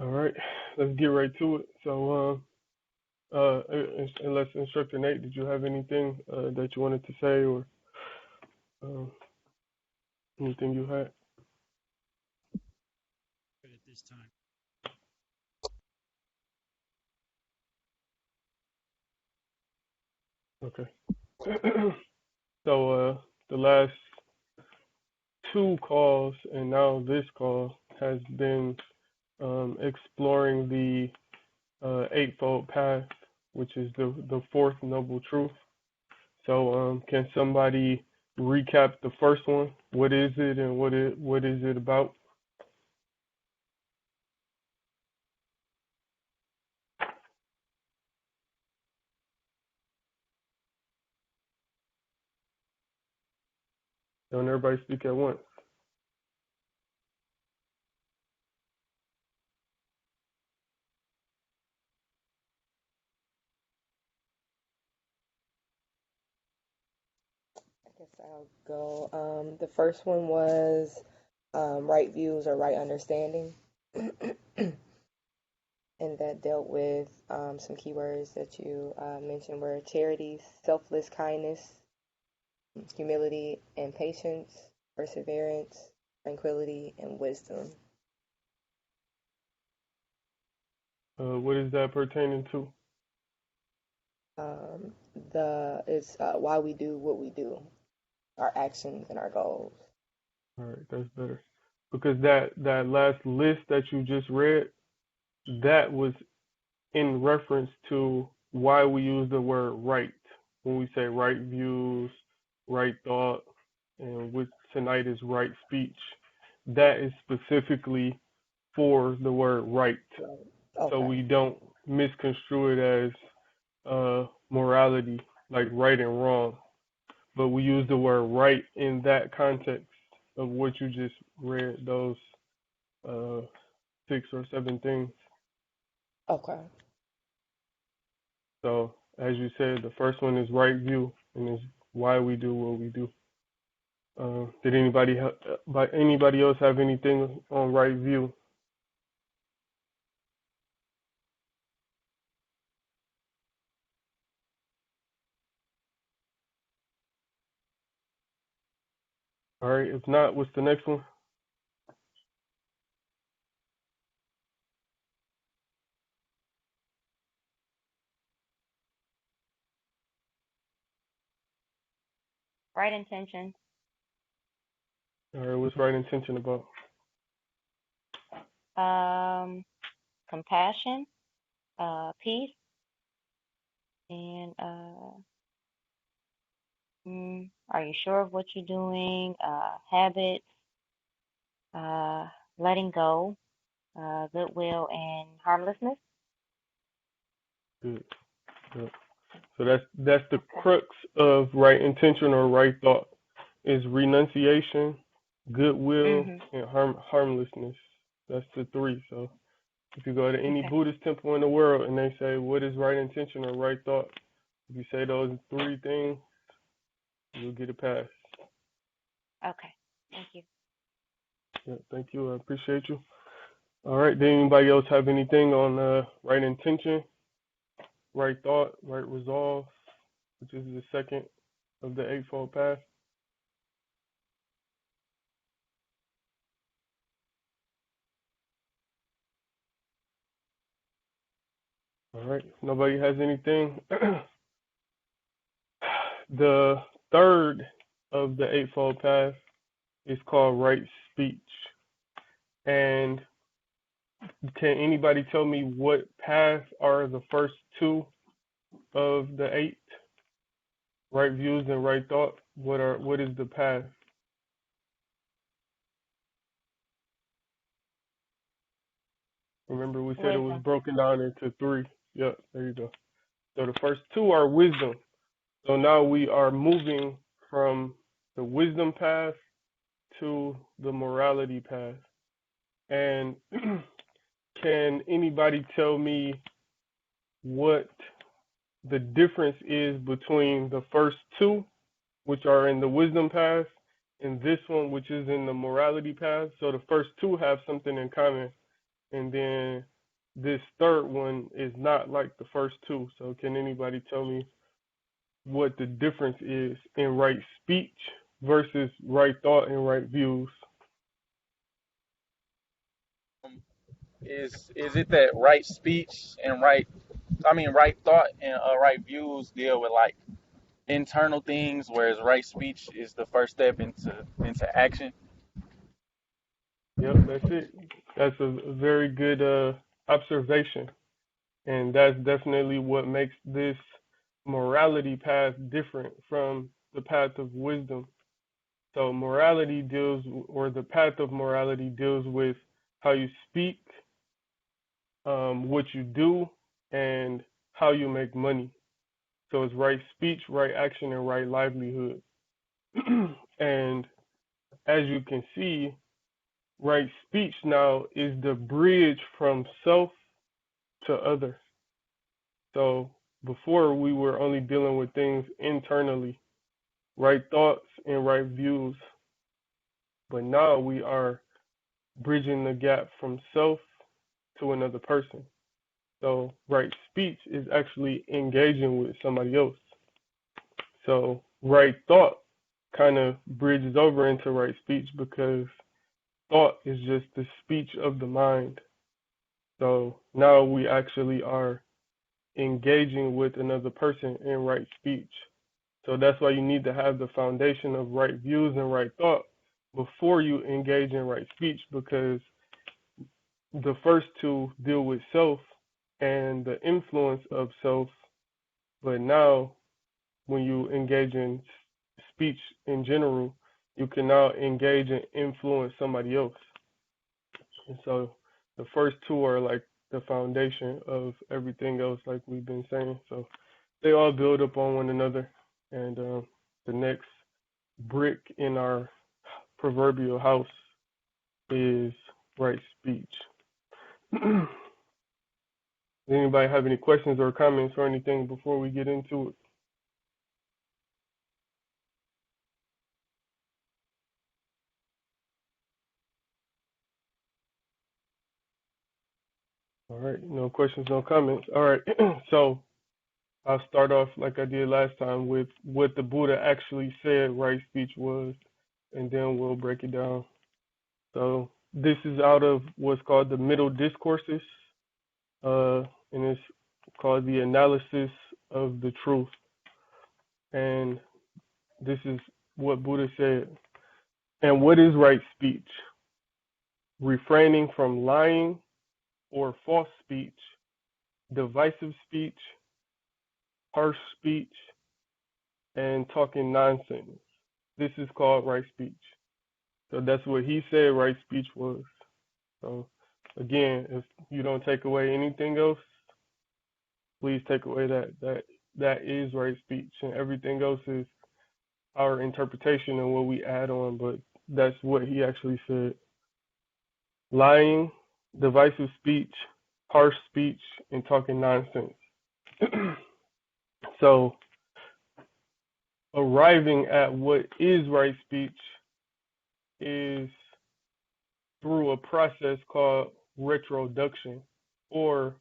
All right, let's get right to it. So, unless Instructor Nate, did you have anything that you wanted to say or uh, anything you had? Good at this time. Okay. So, the last two calls and now this call has been exploring the Eightfold Path, which is the fourth noble truth. So, can somebody recap the first one? What is it, and what is it about? Don't everybody speak at once. I guess I'll go. The first one was right views or right understanding, and that dealt with some keywords that you mentioned were charity, selfless kindness, humility and patience, perseverance, tranquility, and wisdom. What is that pertaining to? Um, the it's why we do what we do, our actions and our goals. All right, that's better. Because that last list that you just read, that was in reference to why we use the word right when we say right views, right thought, and with tonight is right speech. That is specifically for the word right, Right. so Okay. we don't misconstrue it as morality, like right and wrong. But we use the word right in that context of what you just read, those uh, 6 or 7 things. Okay. So, as you said, the first one is right view, and is why we do what we do. Did anybody else have anything on right view? All right. If not, what's the next one? Right intention, All right. What's right intention about? um, compassion, peace, and are you sure of what you're doing? Habits, uh, letting go, goodwill, and harmlessness. Good. Good. So that's the Okay. crux of right intention or right thought is renunciation, goodwill, Mhm. and harmlessness. That's the three. So if you go to any Okay. Buddhist temple in the world and they say what is right intention or right thought, if you say those three things, you'll get a pass. Okay. Thank you. Yeah, thank you. I appreciate you. All right. Did anybody else have anything on right intention, right thought, right resolve, which is the second of the Eightfold Path? All right. If nobody has anything. The third of the Eightfold Path is called right speech. And can anybody tell me what path are the first two of the eight? Right views and right thought. What is the path? Remember we said it was Wisdom. broken down into three. Yep, there you go. So the first two are wisdom. So now we are moving from the wisdom path to the morality path. And can anybody tell me what the difference is between the first two, which are in the wisdom path, and this one, which is in the morality path? So the first two have something in common. and then this third one is not like the first two. So can anybody tell me what the difference is in right speech versus right thought and right views? Is it that right speech and right thought and right views deal with like internal things, whereas right speech is the first step into action? Yep, that's it. That's a very good observation. And that's definitely what makes this morality path different from the path of wisdom. So morality deals, or the path of morality deals with how you speak, what you do, and how you make money. So it's right speech, right action, and right livelihood. And as you can see, right speech now is the bridge from self to other. So before we were only dealing with things internally, right thoughts and right views, but now we are bridging the gap from self to another person. So right speech is actually engaging with somebody else. So right thought kind of bridges over into right speech because thought is just the speech of the mind. So now we actually are engaging with another person in right speech. So that's why you need to have the foundation of right views and right thought before you engage in right speech, because the first two deal with self and the influence of self. But now, when you engage in speech in general, you can now engage and influence somebody else. And so the first two are like the foundation of everything else, like we've been saying. So they all build up on one another. And the next brick in our proverbial house is right speech. Anybody have any questions or comments or anything before we get into it? All right, no questions, no comments. All right, so I'll start off like I did last time with what the Buddha actually said right speech was, and then we'll break it down. So this is out of what's called the Middle Discourses, and it's called the Analysis of the Truth. And this is what Buddha said. And what is right speech? Refraining from lying or false speech, divisive speech, harsh speech, and talking nonsense. This is called right speech. So that's what he said right speech was. So again, if you don't take away anything else, please take away that is right speech, and everything else is our interpretation and what we add on, but that's what he actually said. Lying, divisive speech, harsh speech, and talking nonsense. So arriving at what is right speech is through a process called retroduction, or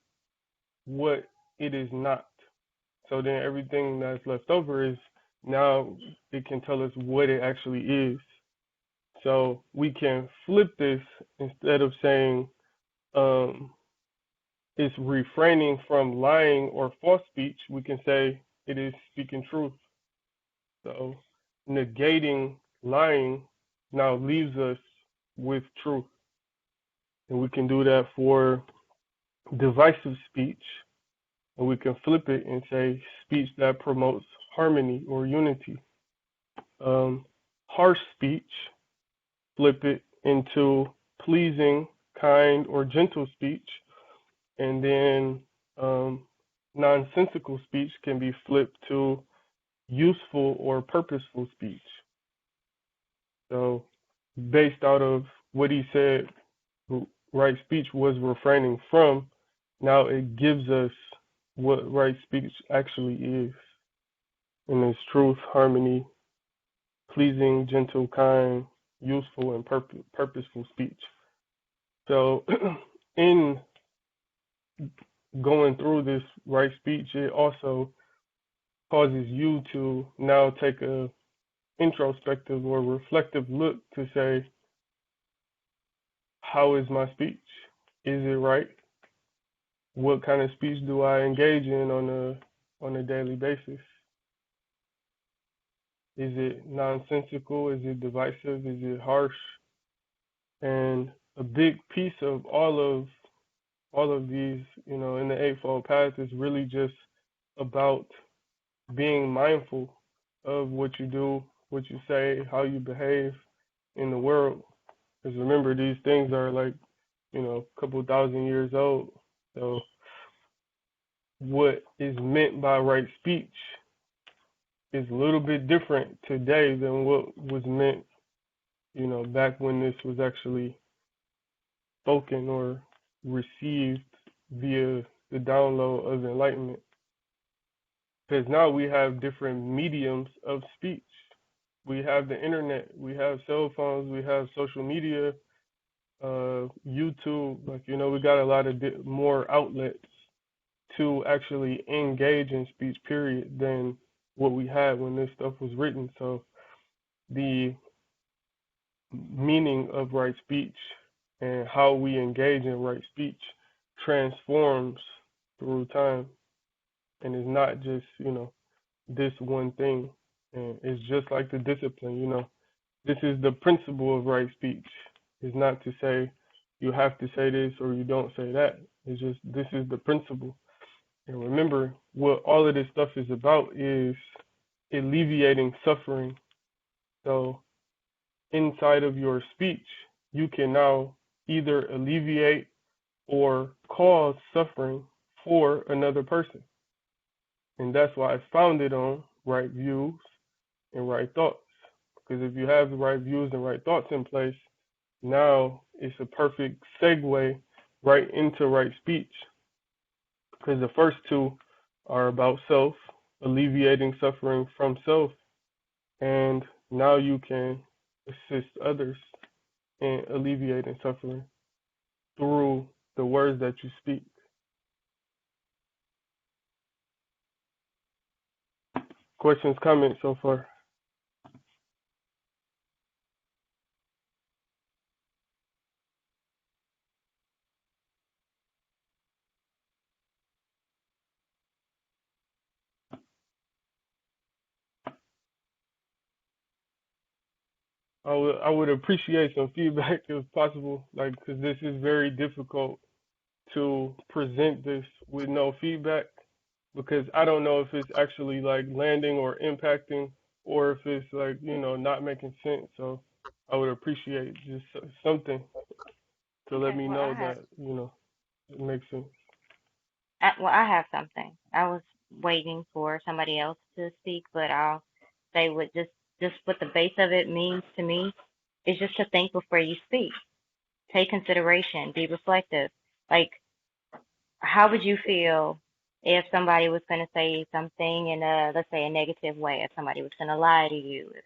what it is not. So then everything that's left over is now it can tell us what it actually is. So we can flip this. Instead of saying it's refraining from lying or false speech, we can say it is speaking truth. So negating lying now leaves us with truth. And we can do that for divisive speech, and we can flip it and say speech that promotes harmony or unity. Harsh speech, flip it into pleasing, kind, or gentle speech, and then nonsensical speech can be flipped to useful or purposeful speech. So, based out of what he said, right speech was refraining from, now it gives us what right speech actually is. And it's truth, harmony, pleasing, gentle, kind, useful, and purposeful speech. So in going through this right speech, it also causes you to now take a introspective or reflective look to say, how is my speech? Is it right? What kind of speech do I engage in on a daily basis? Is it nonsensical? Is it divisive? Is it harsh? And a big piece of all of these, in the Eightfold Path is really just about being mindful of what you do, what you say, how you behave in the world. Because remember, these things are like, a couple thousand years old. So what is meant by right speech is a little bit different today than what was meant, back when this was actually spoken or received via the download of enlightenment. Because now we have different mediums of speech. We have the internet, we have cell phones, we have social media, YouTube. Like, we got a lot of more outlets to actually engage in speech, period, than what we had when this stuff was written. So the meaning of right speech and how we engage in right speech transforms through time, and is not just, this one thing. And it's just like the discipline, this is the principle of right speech. It's not to say you have to say this or you don't say that. It's just, this is the principle. And remember, what all of this stuff is about is alleviating suffering. So inside of your speech, you can now either alleviate or cause suffering for another person. And that's why it's founded on right views and right thoughts. Because if you have the right views and right thoughts in place, now it's a perfect segue right into right speech. Because the first two are about self, alleviating suffering from self, and now you can assist others in alleviating suffering through the words that you speak. Questions, comments so far? I would appreciate some feedback if possible, like, because this is very difficult to present this with no feedback, because I don't know if it's actually like landing or impacting, or if it's like, not making sense. So I would appreciate just something to let Okay, me well, know that, it makes sense. I have something. I was waiting for somebody else to speak, but I'll say what just what the base of it means to me is just to think before you speak. Take consideration, be reflective. Like, how would you feel if somebody was going to say something in a, let's say, a negative way, if somebody was going to lie to you, if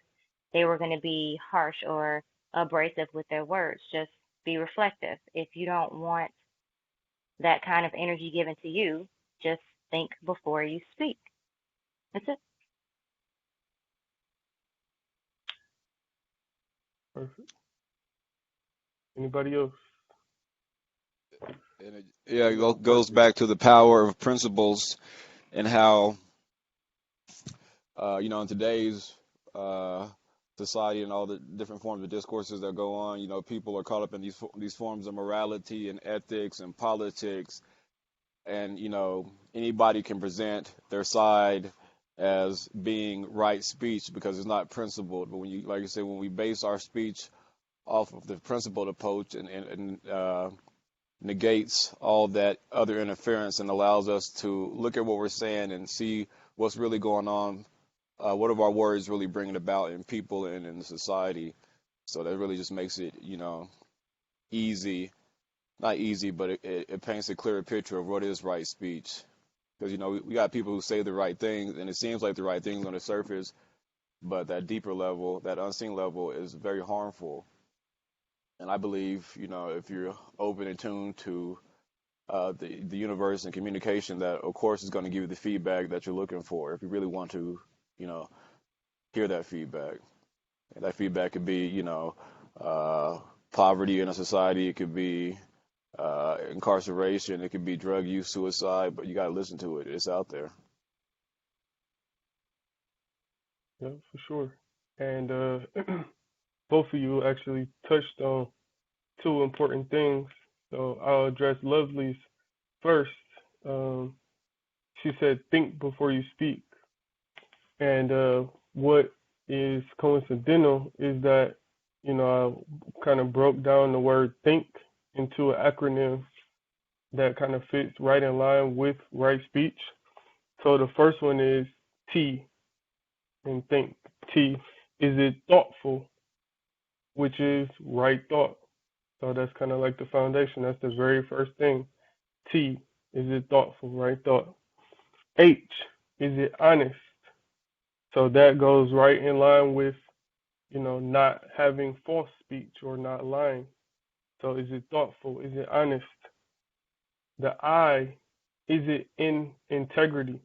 they were going to be harsh or abrasive with their words? Just be reflective. If you don't want that kind of energy given to you, just think before you speak. That's it. Perfect. Anybody else? And it goes back to the power of principles and how, in today's society and all the different forms of discourses that go on, people are caught up in these forms of morality and ethics and politics, and anybody can present their side as being right speech because it's not principled. But when you, like you said, when we base our speech off of the principled approach and negates all that other interference and allows us to look at what we're saying and see what's really going on, what are our words really bringing about in people and in society. So that really just makes it, easy, not easy, but it paints a clearer picture of what is right speech. Because, we got people who say the right things, and it seems like the right things on the surface, but that deeper level, that unseen level, is very harmful. And I believe, if you're open and tuned to the universe and communication, that of course is going to give you the feedback that you're looking for. If you really want to, you know, hear that feedback. And that feedback could be, poverty in a society. It could be incarceration. It could be drug use, suicide. But you got to listen to it. It's out there. Yeah, for sure. And both of you actually touched on two important things. So I'll address Lovely's first. Um, she said, think before you speak. And what is coincidental is that, I kind of broke down the word think into an acronym that kind of fits right in line with right speech. So the first one is T in think. T, is it thoughtful, which is right thought. So that's kind of like the foundation. That's the very first thing. T, is it thoughtful, right thought. H, is it honest? So that goes right in line with, not having false speech or not lying. So is it thoughtful? Is it honest? The I, is it in integrity?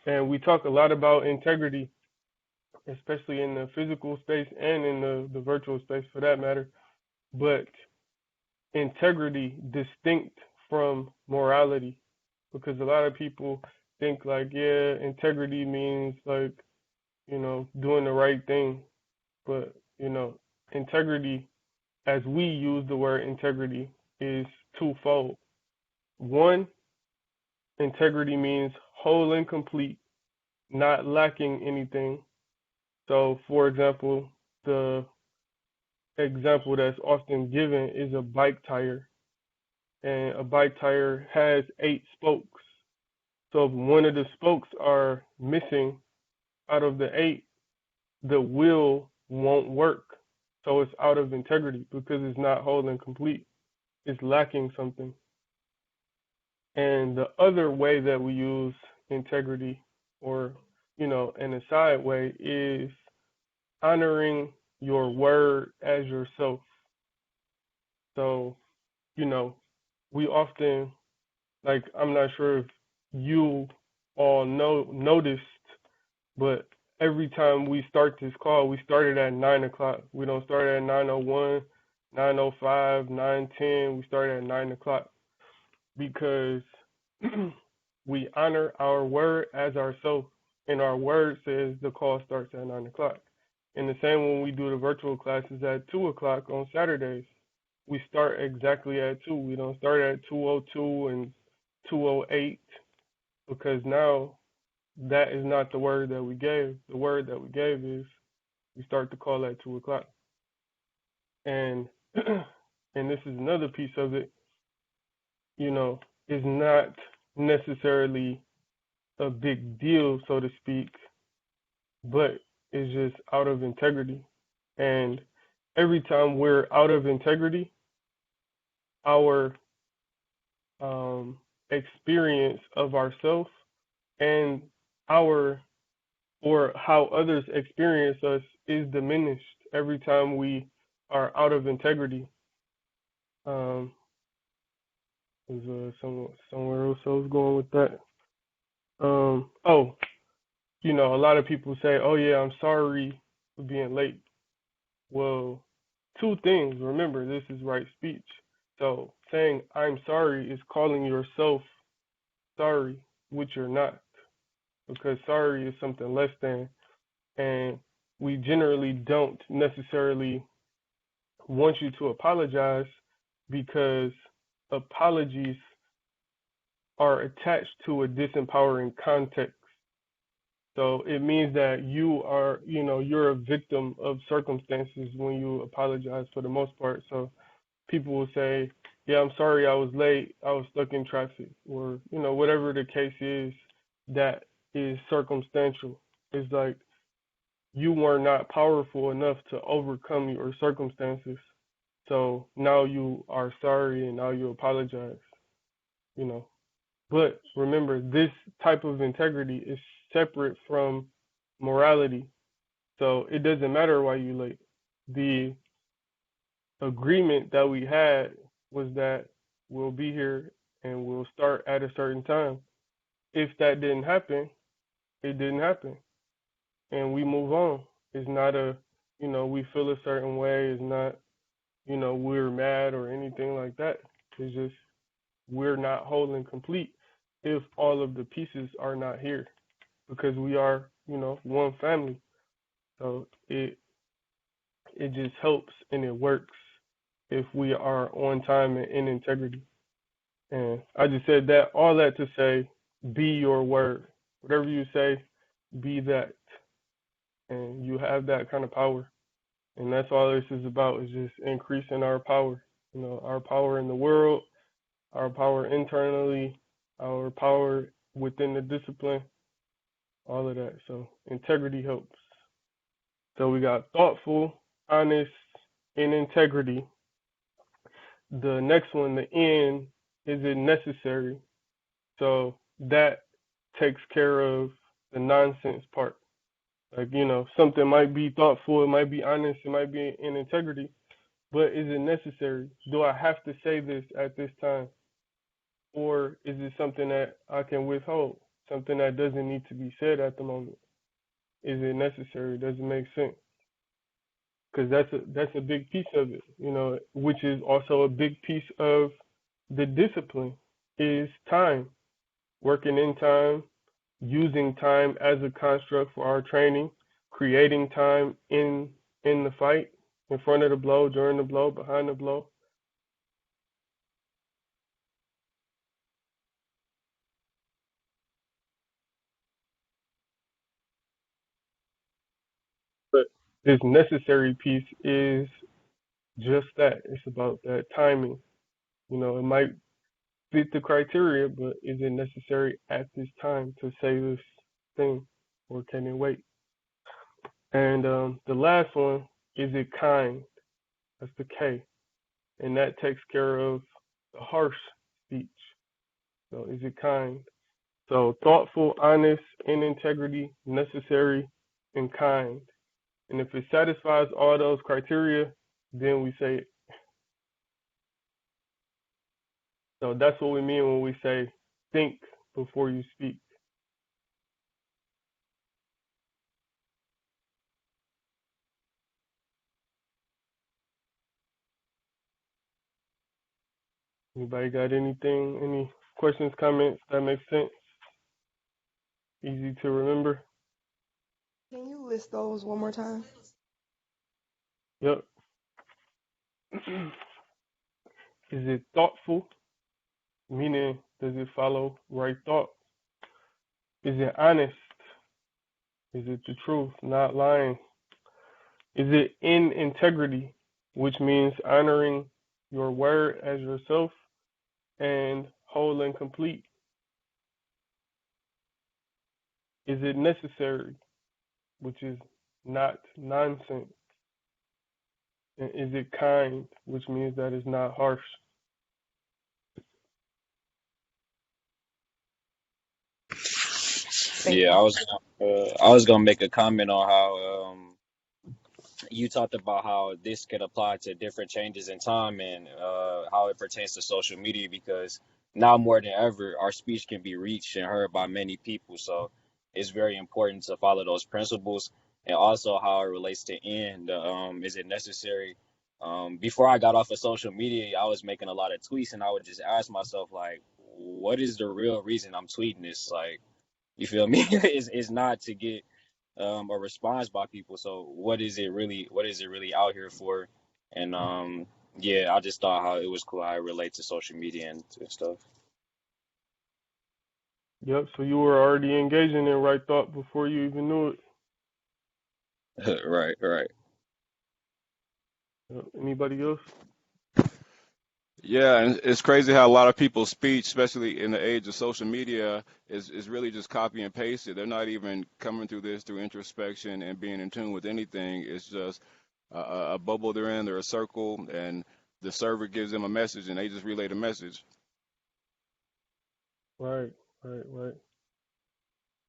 And we talk a lot about integrity, especially in the physical space and in the virtual space for that matter. But integrity distinct from morality, because a lot of people think like, yeah, integrity means like, doing the right thing. But, integrity, as we use the word integrity, is twofold. One, integrity means whole and complete, not lacking anything. So, for example, the example that's often given is a bike tire, and a bike tire has 8 spokes. So, if one of the spokes are missing out of the 8, the wheel won't work. So, it's out of integrity because it's not whole and complete. It's lacking something. And the other way that we use integrity, or, in a side way, is honoring your word as yourself. So, we often, like, I'm not sure if you all noticed, but every time we start this call, we started at 9 o'clock. We don't start at 9:01, 9:05, 9:10. We start at 9 o'clock because we honor our word as ourselves, and our word says the call starts at 9 o'clock. And the same when we do the virtual classes at 2 o'clock on Saturdays. We start exactly at 2. We don't start at 2:02 and 2:08 because now that is not the word that we gave. The word that we gave is we start the call at 2 o'clock. And and this is another piece of it, is not necessarily a big deal, so to speak, but it's just out of integrity. And every time we're out of integrity, our experience of ourselves and our or how others experience us is diminished every time we are out of integrity. There's somewhere else I was going with that. Oh, a lot of people say, "Oh yeah, I'm sorry for being late." Well, two things. Remember, this is right speech. So saying "I'm sorry" is calling yourself sorry, which you're not, because sorry is something less than, and we generally don't necessarily want you to apologize because apologies are attached to a disempowering context. So it means that you're a victim of circumstances when you apologize for the most part. So people will say, yeah, I'm sorry I was late. I was stuck in traffic, or, whatever the case is that is circumstantial. It's like you were not powerful enough to overcome your circumstances. So now you are sorry and now you apologize, you know. But remember, this type of integrity is separate from morality. So it doesn't matter why you're late. The agreement that we had was that we'll be here and we'll start at a certain time. If that didn't happen, it didn't happen, and we move on. It's not a, we feel a certain way. It's not, we're mad or anything like that. It's just we're not whole and complete if all of the pieces are not here, because we are, one family. So it just helps and it works if we are on time and in integrity. And I just said that, all that to say, be your word. Whatever you say, be that. And you have that kind of power. And that's all this is about, is just increasing our power. Our power in the world, our power internally, our power within the discipline, all of that. So integrity helps. So we got thoughtful, honest, and integrity. The next one, the N, is it necessary? So that takes care of the nonsense part. Like, something might be thoughtful, it might be honest, it might be in integrity, but is it necessary? Do I have to say this at this time? Or is it something that I can withhold? Something that doesn't need to be said at the moment? Is it necessary? Does it make sense? Because that's a big piece of it, which is also a big piece of the discipline, is time, working in time, using time as a construct for our training, creating time in the fight, in front of the blow, during the blow, behind the blow. But this necessary piece is just that. It's about that timing. It might fit the criteria, but is it necessary at this time to say this thing, or can it wait? And the last one, is it kind? That's the K, and that takes care of the harsh speech. So is it kind? So thoughtful, honest, in integrity, necessary, and kind. And if it satisfies all those criteria, then we say it. So that's what we mean when we say think before you speak. Anybody got anything, any questions, comments that make sense? Easy to remember? Can you list those one more time? Yep. Is it thoughtful? Meaning, does it follow right thought? Is it honest? Is it the truth, not lying? Is it in integrity, which means honoring your word as yourself and whole and complete? Is it necessary, which is not nonsense? And is it kind, which means that it's not harsh? Thank Yeah, you. I was gonna make a comment on how you talked about how this could apply to different changes in time and how it pertains to social media, because now more than ever our speech can be reached and heard by many people. So it's very important to follow those principles, and also how it relates to end. Is it necessary? Before I got off of social media, I was making a lot of tweets, and I would just ask myself, like, what is the real reason I'm tweeting this? Like, you feel me? It's not to get a response by people. So what is it really? What is it really out here for? And yeah, I just thought how it was cool how it relates to social media and stuff. Yep, so you were already engaging in right thought before you even knew it. Right, right. Yep. Anybody else? Yeah, and it's crazy how a lot of people's speech, especially in the age of social media, is really just copy and pasted. They're not even coming through this through introspection and being in tune with anything. It's just a bubble they're in, they're a circle, and the server gives them a message, and they just relay the message. Right, right, right.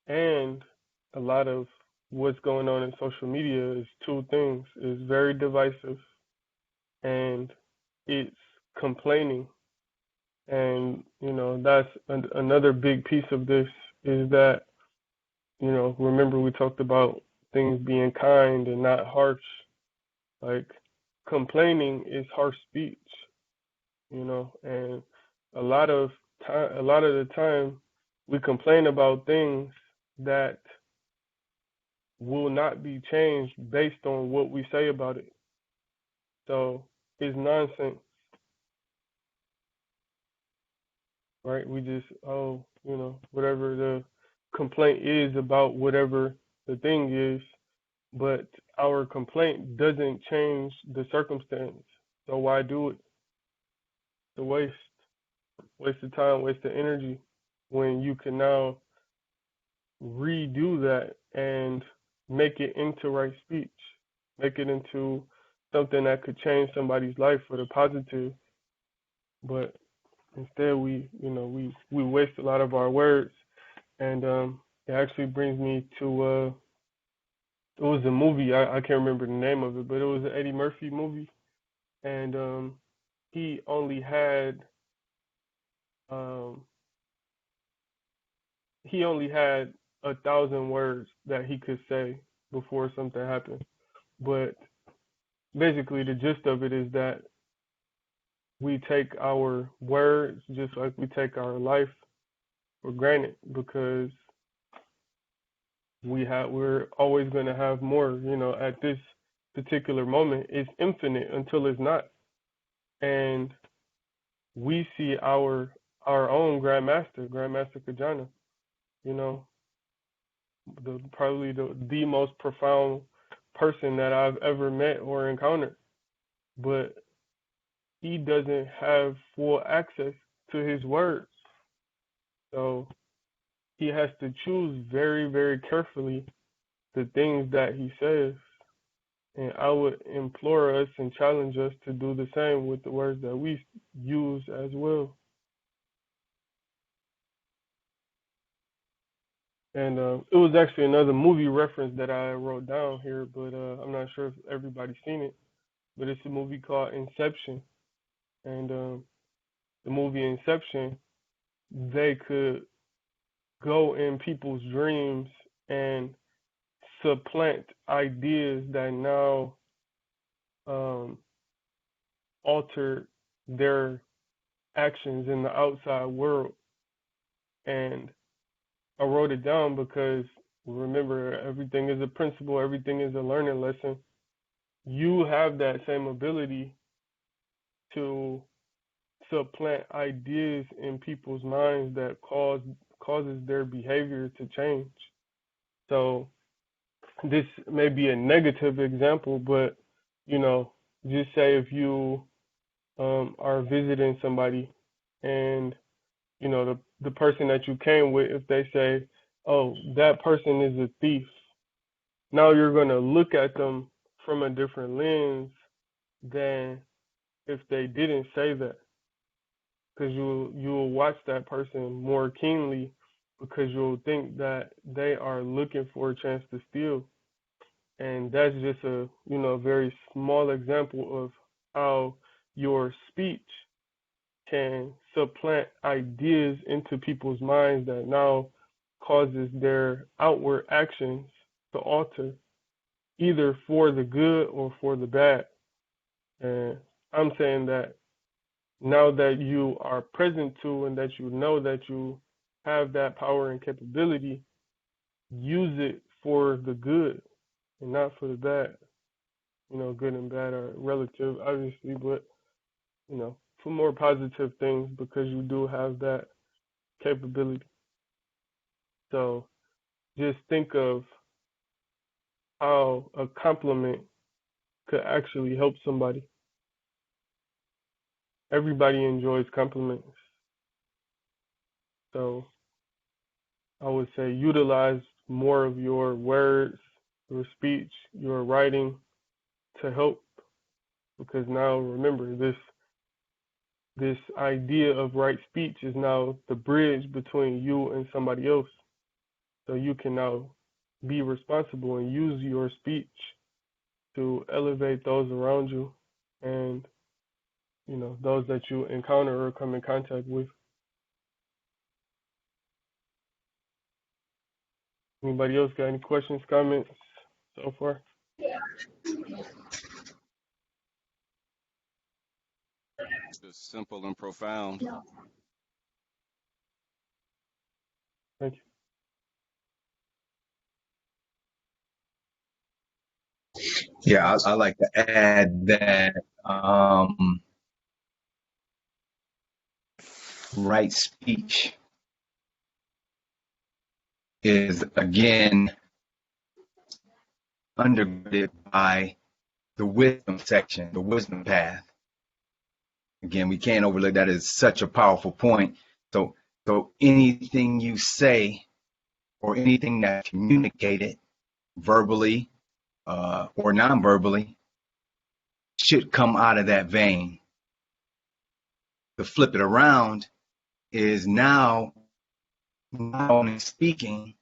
And a lot of what's going on in social media is two things. It's very divisive, and it's complaining. And, that's another big piece of this is that, remember we talked about things being kind and not harsh. Like complaining is harsh speech, and a lot of the time we complain about things that will not be changed based on what we say about it. So it's nonsense, right? We just, whatever the complaint is about whatever the thing is, but our complaint doesn't change the circumstance. So why do it? It's a waste of time, waste of energy when you can now redo that and make it into right speech, make it into something that could change somebody's life for the positive. But instead, we waste a lot of our words, and it actually brings me to it was a movie. I can't remember the name of it, but it was an Eddie Murphy movie, and he only had um, he only had 1,000 words that he could say before something happened. But basically, the gist of it is that we take our words just like we take our life for granted because we're always going to have more. At this particular moment, it's infinite until it's not, and we see our own Grandmaster Kajana. You know, probably the most profound person that I've ever met or encountered, but he doesn't have full access to his words. So he has to choose very, very carefully the things that he says. And I would implore us and challenge us to do the same with the words that we use as well. And it was actually another movie reference that I wrote down here, but I'm not sure if everybody's seen it. But it's a movie called Inception. And the movie Inception, they could go in people's dreams and supplant ideas that now um, alter their actions in the outside world. And I wrote it down because remember, everything is a principle, everything is a learning lesson. You have that same ability to supplant ideas in people's minds that causes their behavior to change. So this may be a negative example, but just say if you are visiting somebody and the person that you came with, if they say, "Oh, that person is a thief," now you're gonna look at them from a different lens than if they didn't say that, because you'll watch that person more keenly because you'll think that they are looking for a chance to steal. And that's just a very small example of how your speech can supplant ideas into people's minds that now causes their outward actions to alter, either for the good or for the bad. And I'm saying that now that you are present to and that you know that you have that power and capability, use it for the good and not for the bad. Good and bad are relative, obviously, but for more positive things because you do have that capability. So just think of how a compliment could actually help somebody. Everybody enjoys compliments. So I would say utilize more of your words, your speech, your writing to help, because now remember this idea of right speech is now the bridge between you and somebody else. So you can now be responsible and use your speech to elevate those around you and those that you encounter or come in contact with. Anybody else got any questions, comments so far? Just simple and profound. Thank you. Yeah, I like to add that right speech is again undergirded by the wisdom section, the wisdom path. Again, we can't overlook that as such a powerful point. So, anything you say or anything that's communicated verbally or non-verbally should come out of that vein. To flip it around is now not only speaking,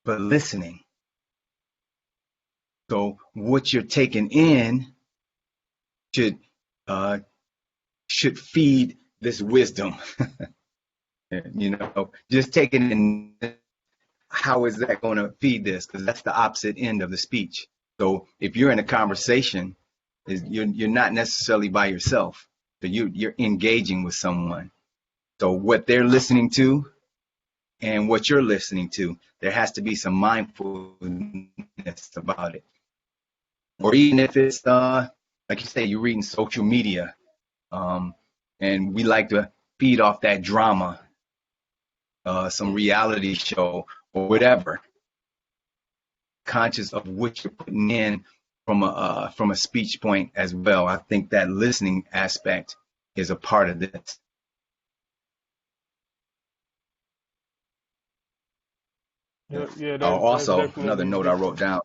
but listening. So what you're taking in should feed this wisdom. Just taking in, how is that going to feed this? Because that's the opposite end of the speech. So if you're in a conversation, you're not necessarily by yourself. So you're engaging with someone. So what they're listening to and what you're listening to, there has to be some mindfulness about it. Or even if it's like you say, you're reading social media, and we like to feed off that drama, some reality show or whatever. Conscious of what you're putting in from a speech point as well. I think that listening aspect is a part of this. Yeah, that's Also, another definitely a note I big wrote part. down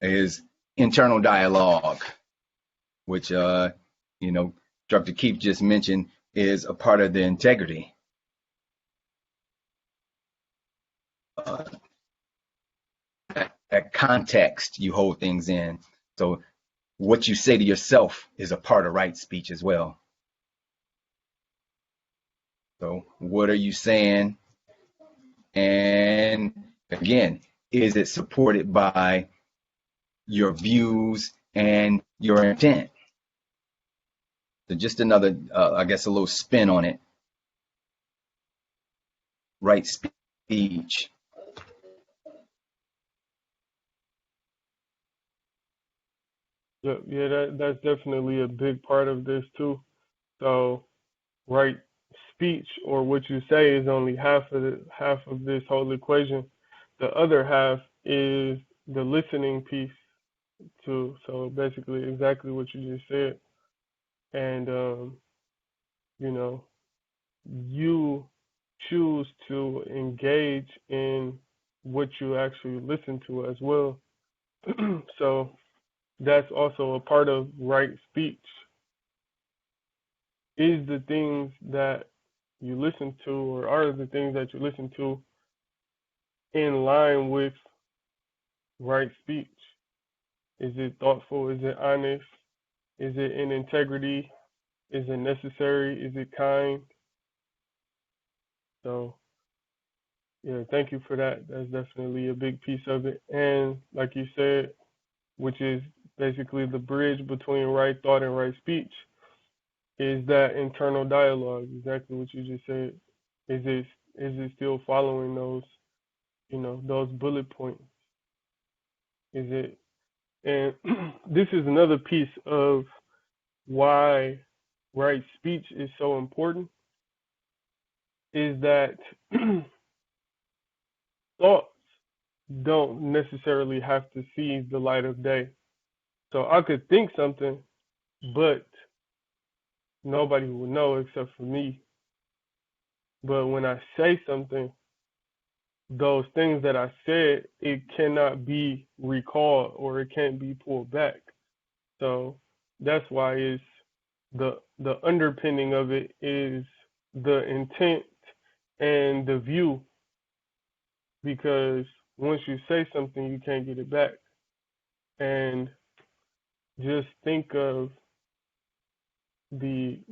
is internal dialogue, which Dr. Keith just mentioned is a part of the integrity. That context you hold things in. So what you say to yourself is a part of right speech as well. So what are you saying? And again, is it supported by your views and your intent? So just another, I guess, a little spin on it. Right speech. Yeah, that's definitely a big part of this too. So, right speech or what you say is only half of this whole equation. The other half is the listening piece too. So basically, exactly what you just said, and you know, you choose to engage in what you actually listen to as well. So that's also a part of right speech. Is the things that you listen to, or are the things that you listen to, in line with right speech? Is it thoughtful? Is it honest? Is it in integrity? Is it necessary? Is it kind? So, yeah, thank you for that. That's definitely a big piece of it. And like you said, which is basically the bridge between right thought and right speech, is that internal dialogue. Exactly what you just said. Is it still following those bullet points? Is it? And this is another piece of why right speech is so important, is that thoughts don't necessarily have to see the light of day. So I could think something, but nobody will know except for me. But when I say something, those things that I said, it cannot be recalled or it can't be pulled back. So that's why it's the underpinning of it is the intent and the view, because once you say something, you can't get it back. And just think of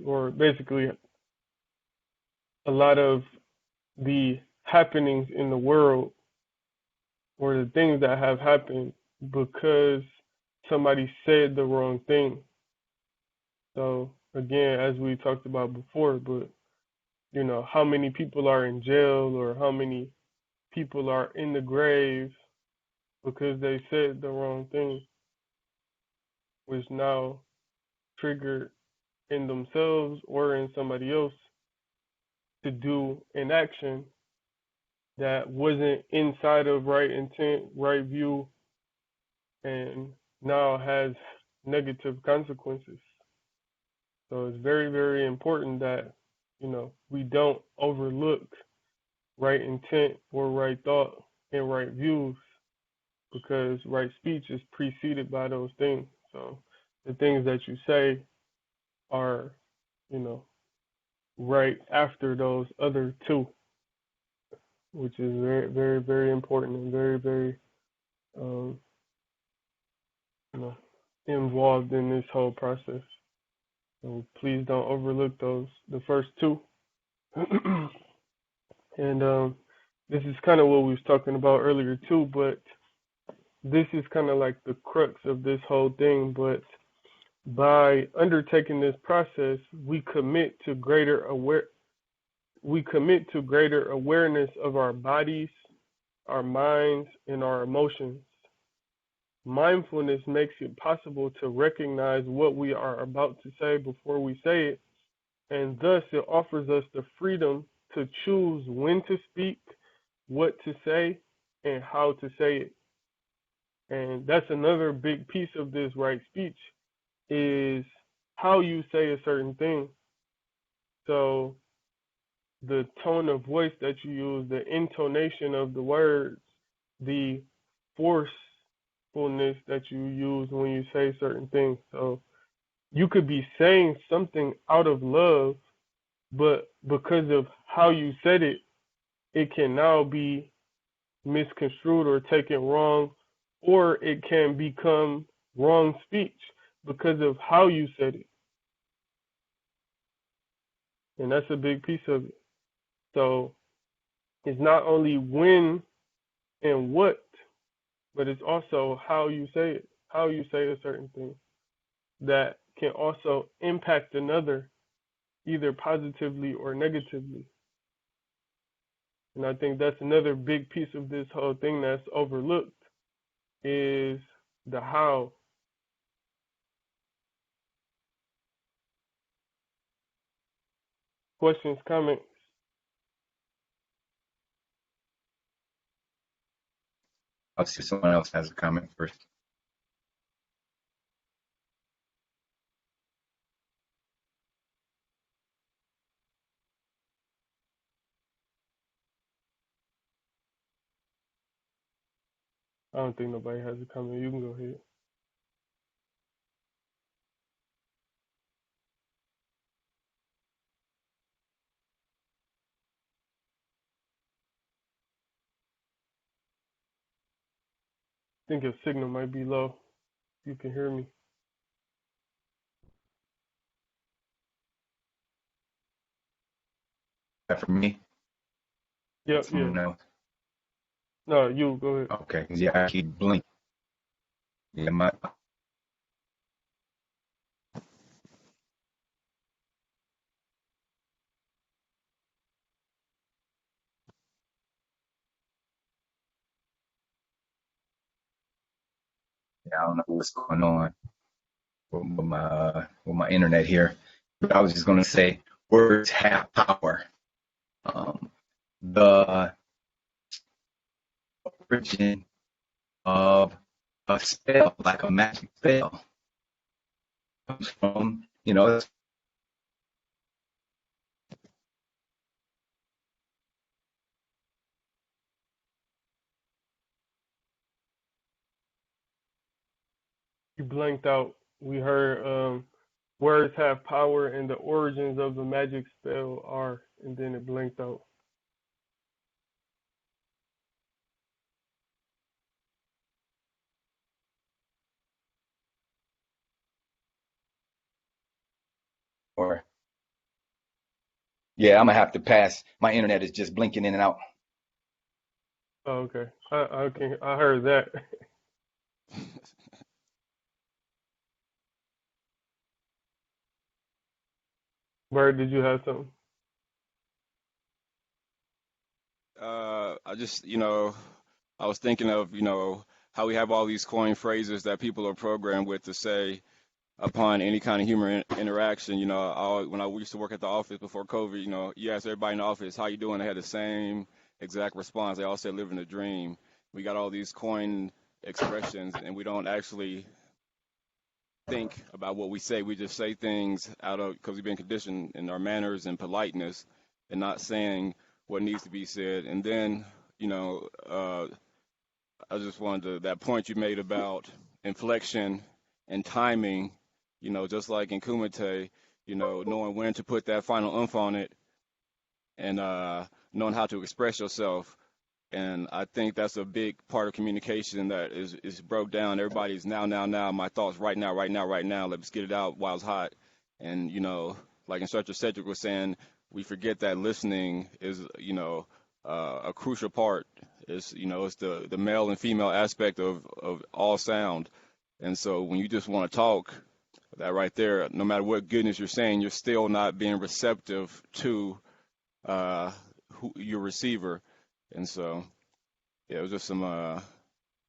or basically a lot of the happenings in the world or the things that have happened because somebody said the wrong thing. So again, as we talked about before, but how many people are in jail or how many people are in the grave because they said the wrong thing, which now triggered in themselves or in somebody else to do an action that wasn't inside of right intent, right view, and now has negative consequences. So it's very, very important that, we don't overlook right intent or right thought and right views because right speech is preceded by those things. So the things that you say are, you know, right after those other two, which is very, very, very important and very, very, um, you know, involved in this whole process. So please don't overlook the first two. And this is kind of what we was talking about earlier too, but this is kind of like the crux of this whole thing. But by undertaking this process, we commit to greater awareness of our bodies, our minds, and our emotions. Mindfulness makes it possible to recognize what we are about to say before we say it, and thus it offers us the freedom to choose when to speak, what to say, and how to say it. And that's another big piece of this right speech is how you say a certain thing. So the tone of voice that you use, the intonation of the words, the forcefulness that you use when you say certain things. So you could be saying something out of love, but because of how you said it, it can now be misconstrued or taken wrong, or it can become wrong speech because of how you said it. And that's a big piece of it. So it's not only when and what, but it's also how you say it, how you say a certain thing that can also impact another either positively or negatively. And I think that's another big piece of this whole thing that's overlooked is the how. Questions, comments? I'll see if someone else has a comment first. I don't think nobody has a comment. You can go ahead. I think your signal might be low. You can hear me. That for me? Yep, yeah. Someone else? No, you go ahead. Okay, yeah, I keep blinking. Yeah, I don't know what's going on with my internet here. But I was just gonna say, words have power. Um, the origin of a spell, like a magic spell, comes from, You blanked out. We heard words have power and the origins of the magic spell are, and then it blanked out. Yeah, I'm gonna have to pass. My internet is just blinking in and out. Oh, okay. I heard that. Bird, did you have something? I just, I was thinking of, how we have all these coin phrases that people are programmed with to say upon any kind of human interaction. When I used to work at the office before COVID, you ask everybody in the office, how you doing? They had the same exact response. They all said, living the dream. We got all these coin expressions, and we don't actually think about what we say. We just say things out of because we've been conditioned in our manners and politeness, and not saying what needs to be said. And then, I just wanted that point you made about inflection and timing. Just like in Kumite, knowing when to put that final oomph on it, and knowing how to express yourself. And I think that's a big part of communication that is broke down. Everybody's now, now, now. My thoughts right now, right now, right now. Let's get it out while it's hot. And, like Instructor Cedric was saying, we forget that listening is, a crucial part. It's the male and female aspect of all sound. And so when you just want to talk, that right there, no matter what goodness you're saying, you're still not being receptive to your receiver. And so, yeah, it was just some,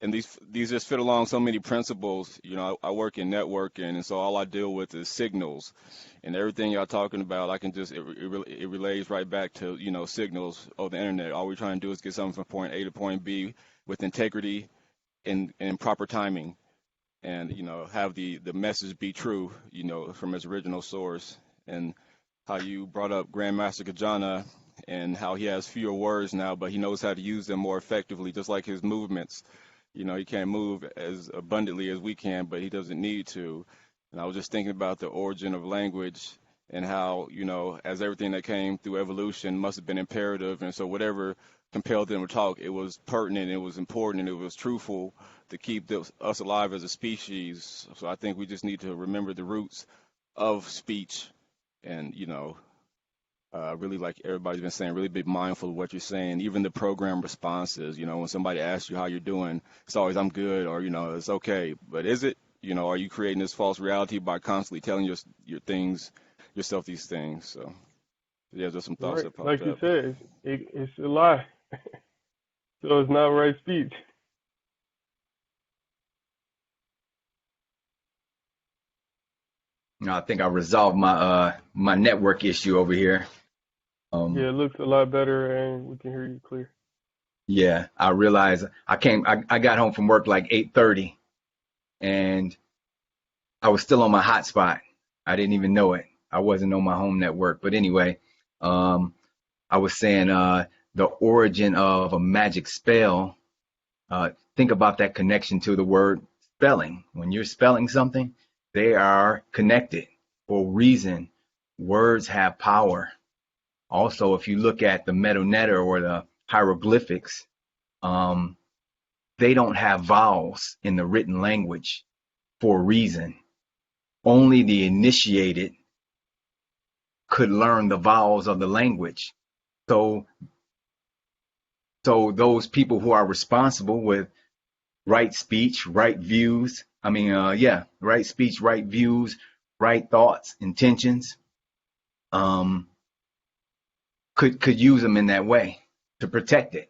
and these just fit along so many principles. I work in networking, and so all I deal with is signals, and everything y'all talking about, I can just it relays right back to signals of the internet. All we're trying to do is get something from point A to point B with integrity and proper timing, and have the message be true, from its original source. And how you brought up Grandmaster Kajana and how he has fewer words now, but he knows how to use them more effectively, just like his movements. He can't move as abundantly as we can, but he doesn't need to. And I was just thinking about the origin of language and how, as everything that came through evolution must have been imperative. And so whatever compelled them to talk, it was pertinent, it was important, and it was truthful to keep us alive as a species. So I think we just need to remember the roots of speech and, really, like everybody's been saying, really be mindful of what you're saying. Even the program responses, when somebody asks you how you're doing, it's always I'm good, or it's okay. But is it? Are you creating this false reality by constantly telling yourself these things? So yeah, just some thoughts Right. that popped Like you up. said, it's a lie. So it's not right speech. I think I resolved my network issue over here. Yeah, it looks a lot better and we can hear you clear. Yeah, I realized I got home from work like 8:30, and I was still on my hotspot. I didn't even know it. I wasn't on my home network. But anyway, um, I was saying the origin of a magic spell. Think about that connection to the word spelling. When you're spelling something, they are connected for a reason. Words have power. Also, if you look at the meta or the hieroglyphics, um, they don't have vowels in the written language for a reason. Only the initiated could learn the vowels of the language. So, so those people who are responsible with right speech, right views, right speech, right views, right thoughts, intentions, um, could use them in that way to protect it.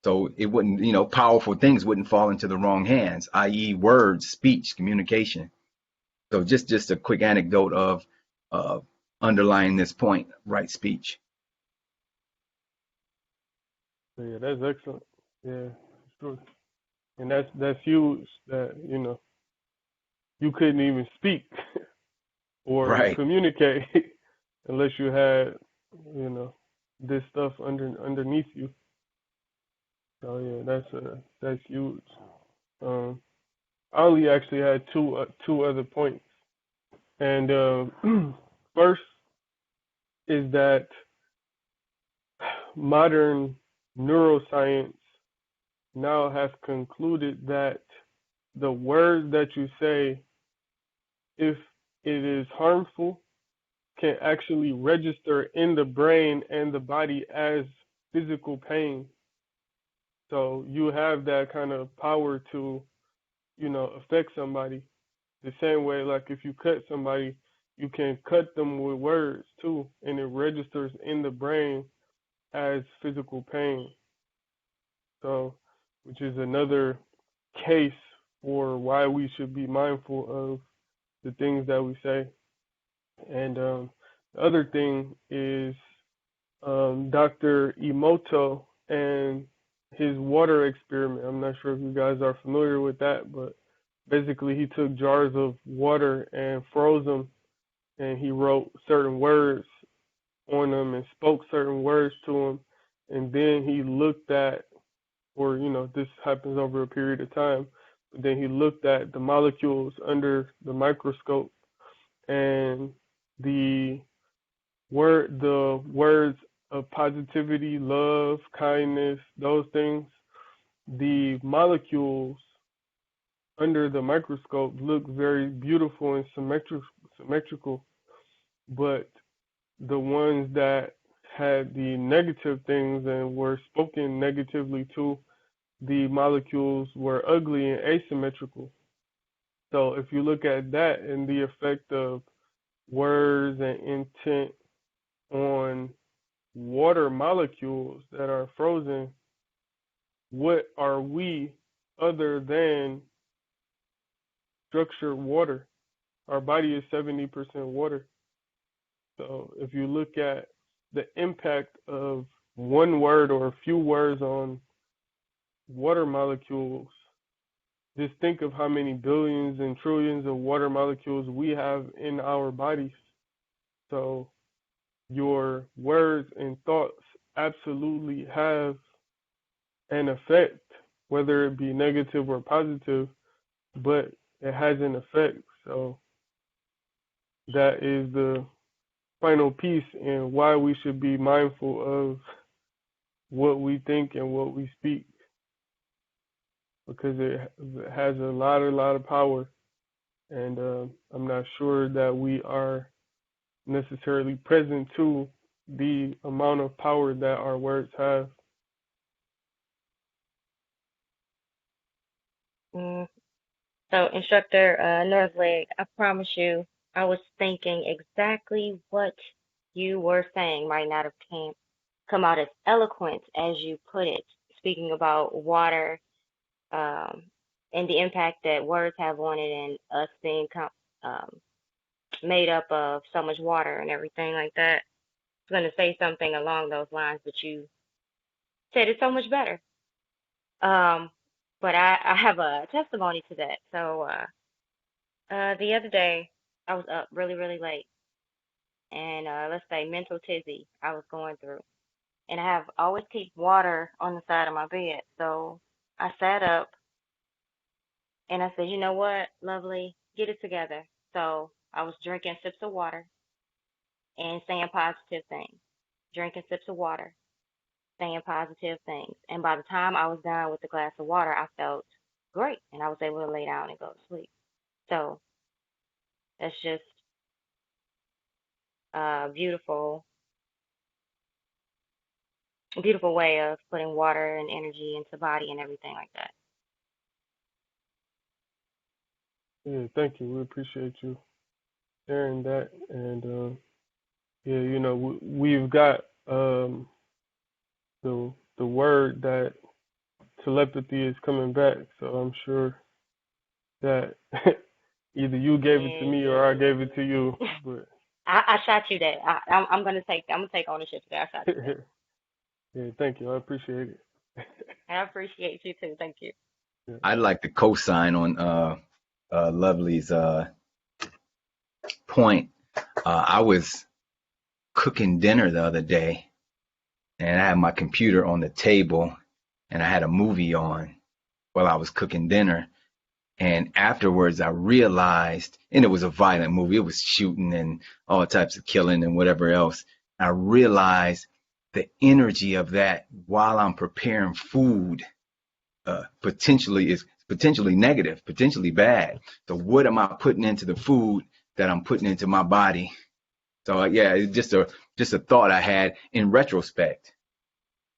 So it wouldn't, powerful things wouldn't fall into the wrong hands, i.e., words, speech, communication. So just a quick anecdote of underlying this point, right speech. So yeah, that's excellent. Yeah, sure. And that's huge that, you couldn't even speak or Right. communicate unless you had, you know, this stuff underneath you. So yeah, that's huge. Um, I only actually had two other points, and first is that modern neuroscience now has concluded that the words that you say, if it is harmful can actually register in the brain and the body as physical pain. So you have that kind of power to, affect somebody. The same way, like if you cut somebody, you can cut them with words too, and it registers in the brain as physical pain. So, which is another case for why we should be mindful of the things that we say. And the other thing is Dr. Emoto and his water experiment. I'm not sure if you guys are familiar with that, but basically he took jars of water and froze them, and he wrote certain words on them and spoke certain words to them, and then he looked at, or this happens over a period of time, but then he looked at the molecules under the microscope, and the words of positivity, love, kindness, those things, the molecules under the microscope look very beautiful and symmetrical, but the ones that had the negative things and were spoken negatively to, the molecules were ugly and asymmetrical. So if you look at that and the effect of words and intent on water molecules that are frozen, what are we other than structured water? Our body is 70% water. So if you look at the impact of one word or a few words on water molecules, just think of how many billions and trillions of water molecules we have in our bodies. So your words and thoughts absolutely have an effect, whether it be negative or positive, but it has an effect. So that is the final piece and why we should be mindful of what we think and what we speak, because it has a lot of power, and I'm not sure that we are necessarily present to the amount of power that our words have. Mm. So, Instructor Northleg, I promise you, I was thinking exactly what you were saying might not have come out as eloquent as you put it, speaking about water, um, and the impact that words have on it, and us being made up of so much water and everything like that. I was going to say something along those lines, but you said it so much better. Um, but I have a testimony to that. So, the other day, I was up really, really late, and let's say mental tizzy I was going through, and I have always keep water on the side of my bed. So I sat up and I said, you know what, lovely, get it together. So I was drinking sips of water and saying positive things, drinking sips of water, saying positive things. And by the time I was done with the glass of water, I felt great, and I was able to lay down and go to sleep. So that's just a beautiful way of putting water and energy into the body and everything like that. Yeah, thank you. We appreciate you sharing that. And yeah, we've got the word that telepathy is coming back. So I'm sure that either you gave it to me or I gave it to you. But I shot you that. I'm gonna take ownership of that. I shot you that. yeah, thank you. I appreciate it. I appreciate you too. Thank you. Yeah. I'd like to co-sign on Lovely's point. I was cooking dinner the other day, and I had my computer on the table, and I had a movie on while I was cooking dinner. And afterwards, I realized, and it was a violent movie. It was shooting and all types of killing and whatever else. I realized the energy of that while I'm preparing food potentially negative, potentially bad. So what am I putting into the food that I'm putting into my body? So yeah, it's just a thought I had in retrospect.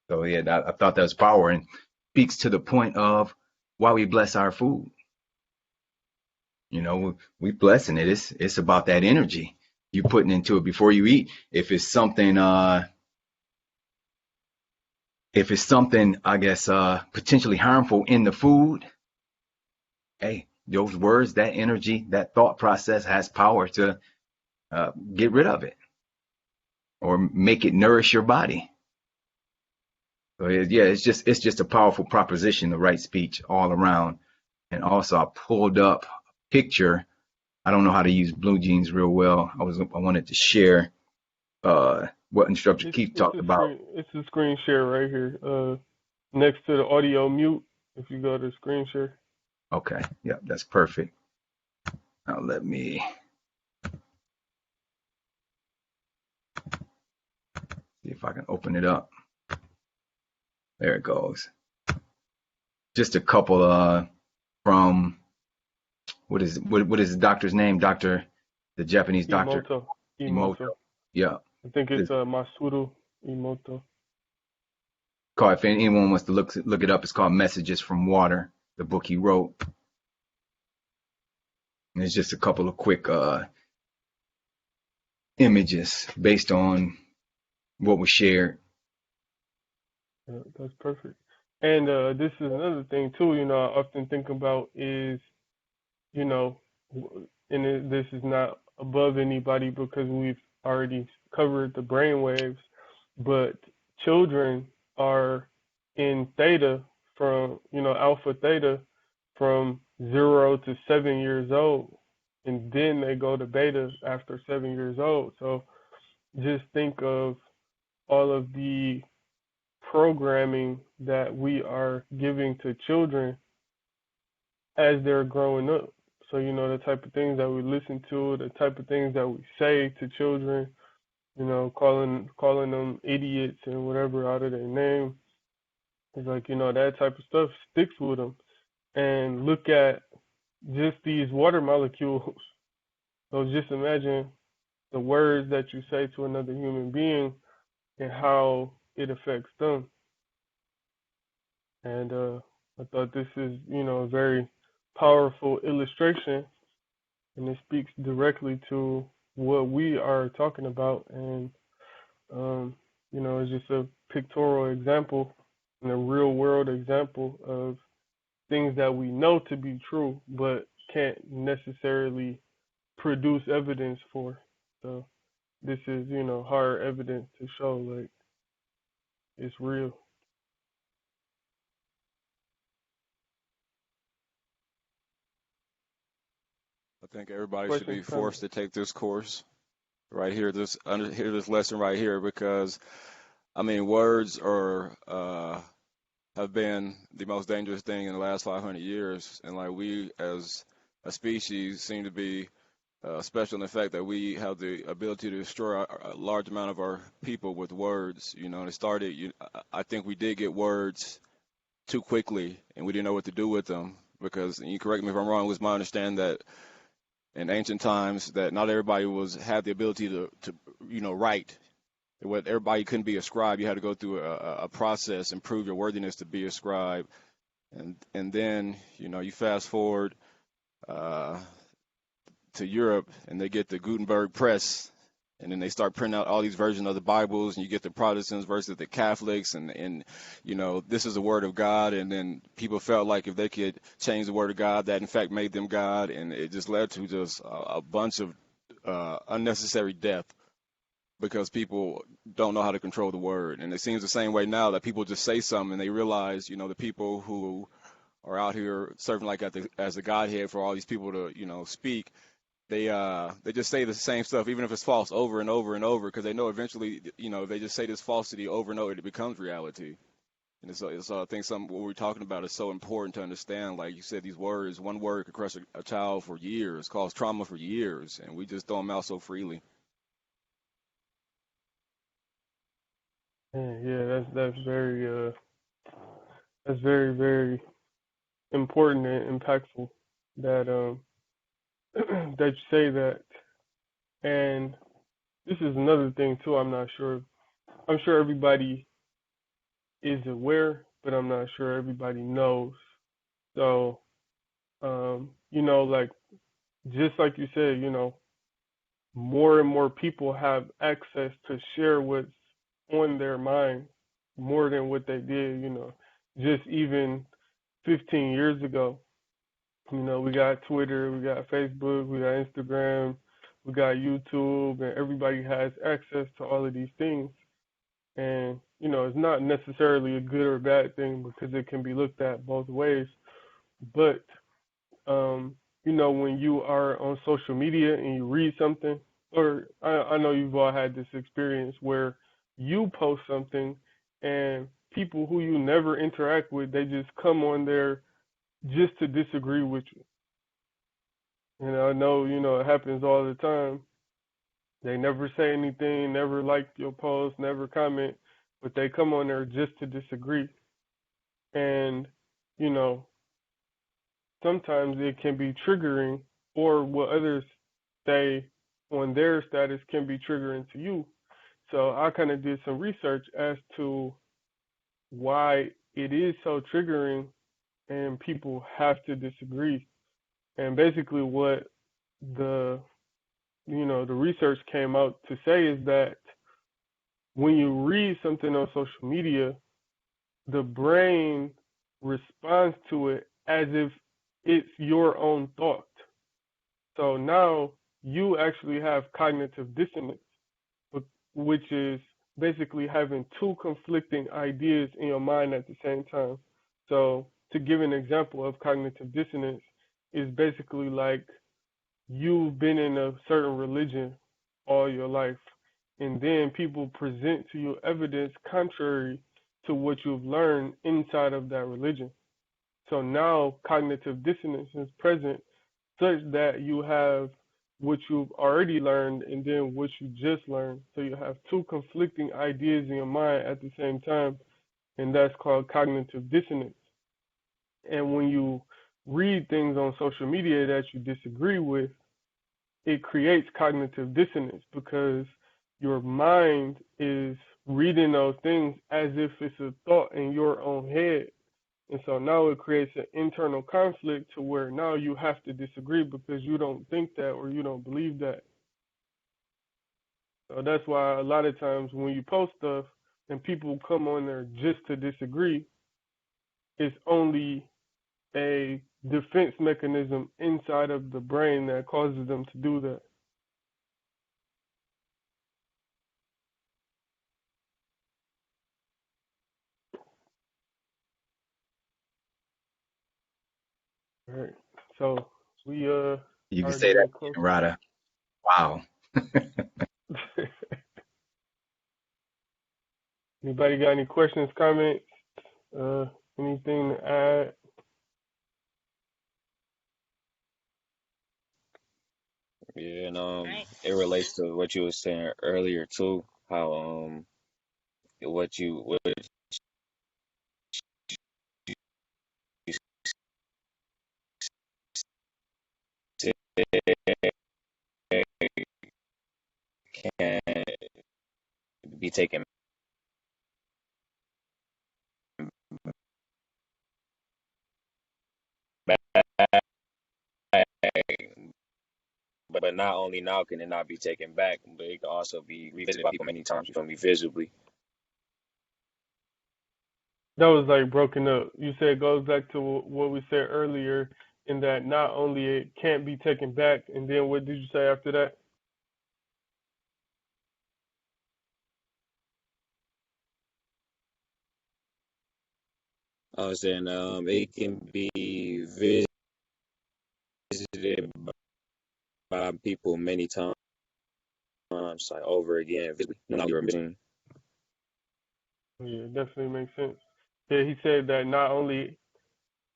So yeah, I thought that was power and speaks to the point of why we bless our food. You know, we blessing it. It's about that energy you putting into it before you eat. If it's something, I guess, potentially harmful in the food, hey, those words, that energy, that thought process has power to get rid of it or make it nourish your body. So yeah, it's just a powerful proposition, the right speech all around. And also, I pulled up a picture. I don't know how to use Blue Jeans real well. I wanted to share what Instructor Keith talked about. It's a screen share right here. Next to the audio mute, if you go to screen share. Okay, yeah, that's perfect. Now let me see if I can open it up. There it goes. Just a couple from what is the doctor's name? The Japanese doctor. Emoto. Yeah. I think it's Masuru Emoto. If anyone wants to look it up, it's called Messages from Water, the book he wrote. And it's just a couple of quick images based on what was shared. Yeah, that's perfect. And this is another thing too. I often think about is, you know, this is not above anybody because we've already covered the brain waves, but children are in theta alpha theta from 0 to 7 years old, and then they go to beta after 7 years old. So just think of all of the programming that we are giving to children as they're growing up. So, the type of things that we listen to, the type of things that we say to children, calling them idiots and whatever out of their name. It's like, that type of stuff sticks with them. And look at just these water molecules. So just imagine the words that you say to another human being and how it affects them. And I thought this is, a very powerful illustration, and it speaks directly to what we are talking about. And, it's just a pictorial example and a real world example of things that we know to be true, but can't necessarily produce evidence for. So this is, hard evidence to show like it's real. I think everybody should be Questions, comments? forced to take this course right here, hear this lesson right here, because I mean, words are have been the most dangerous thing in the last 500 years, and like we as a species seem to be special in the fact that we have the ability to destroy a large amount of our people with words. And it started. I think we did get words too quickly, and we didn't know what to do with them because, and you correct me if I'm wrong, it was my understanding that in ancient times that not everybody had the ability to write. What everybody couldn't be a scribe. You had to go through a process and prove your worthiness to be a scribe. And then, you fast forward to Europe and they get the Gutenberg press, and then they start printing out all these versions of the Bibles, and you get the Protestants versus the Catholics, and this is the word of God. And then people felt like if they could change the word of God, that in fact made them God. And it just led to just a bunch of unnecessary death, because people don't know how to control the word. And it seems the same way now, that people just say something and they realize, the people who are out here serving like as the Godhead for all these people to, speak, they just say the same stuff, even if it's false, over and over and over, because they know eventually, if they just say this falsity over and over, it becomes reality. And so I think what we're talking about is so important to understand. Like you said, these words, one word could crush a child for years, cause trauma for years, and we just throw them out so freely. Yeah, that's very very important and impactful that that you say that. And this is another thing too. I'm not sure. I'm sure everybody is aware, but I'm not sure everybody knows. So, like just like you said, more and more people have access to share what's on their mind more than what they did, just even 15 years ago. We got Twitter, we got Facebook, we got Instagram, we got YouTube, and everybody has access to all of these things. And, it's not necessarily a good or bad thing because it can be looked at both ways. But, when you are on social media and you read something, or I know you've all had this experience where you post something and people who you never interact with, they just come on there just to disagree with you. I know, it happens all the time. They never say anything, never like your post, never comment, but they come on there just to disagree. And, you know, sometimes it can be triggering, or what others say on their status can be triggering to you. So I kind of did some research as to why it is so triggering and people have to disagree. And basically what the the research came out to say is that when you read something on social media, the brain responds to it as if it's your own thought. So now you actually have cognitive dissonance, which is basically having two conflicting ideas in your mind at the same time. So to give an example of cognitive dissonance is basically like you've been in a certain religion all your life, and then people present to you evidence contrary to what you've learned inside of that religion. So now cognitive dissonance is present such that you have what you've already learned and then what you just learned. So you have two conflicting ideas in your mind at the same time, and that's called cognitive dissonance. And when you read things on social media that you disagree with, it creates cognitive dissonance because your mind is reading those things as if it's a thought in your own head. And so now it creates an internal conflict to where now you have to disagree because you don't think that or you don't believe that. So that's why a lot of times when you post stuff and people come on there just to disagree, it's only a defense mechanism inside of the brain that causes them to do that. All right. So we You can are say that, getting close to Rada. Wow. Anybody got any questions, comments, anything to add? Yeah, and Right. it relates to what you were saying earlier too, how what you said can be taken back, but not only now can it not be taken back, but it can also be revisited by people many times. You feel me? Visibly. That was like broken up. You said it goes back to what we said earlier in that not only it can't be taken back, and then what did you say after that? I was saying it can be visited by people many times, like over again, visibly. Not you're missing. Yeah, definitely makes sense. Yeah, he said that not only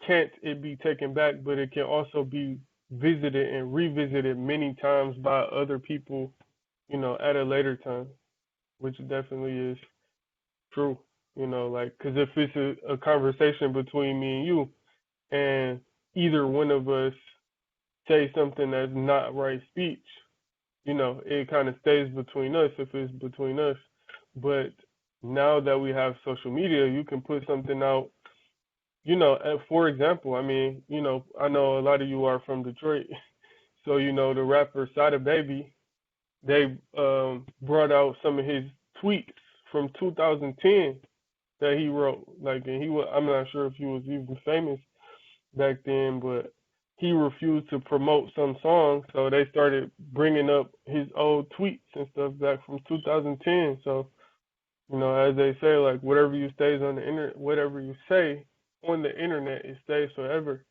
can't it be taken back, but it can also be visited and revisited many times by other people, at a later time, which definitely is true. Like, because if it's a conversation between me and you, and either one of us say something that's not right speech, it kind of stays between us if it's between us. But now that we have social media, you can put something out. For example, I mean, I know a lot of you are from Detroit, so the rapper Sada Baby, they brought out some of his tweets from 2010 that he wrote. Like, and I'm not sure if he was even famous back then, but he refused to promote some songs, so they started bringing up his old tweets and stuff back from 2010. So, as they say, like, whatever you stays on the internet, whatever you say on the internet, it stays forever.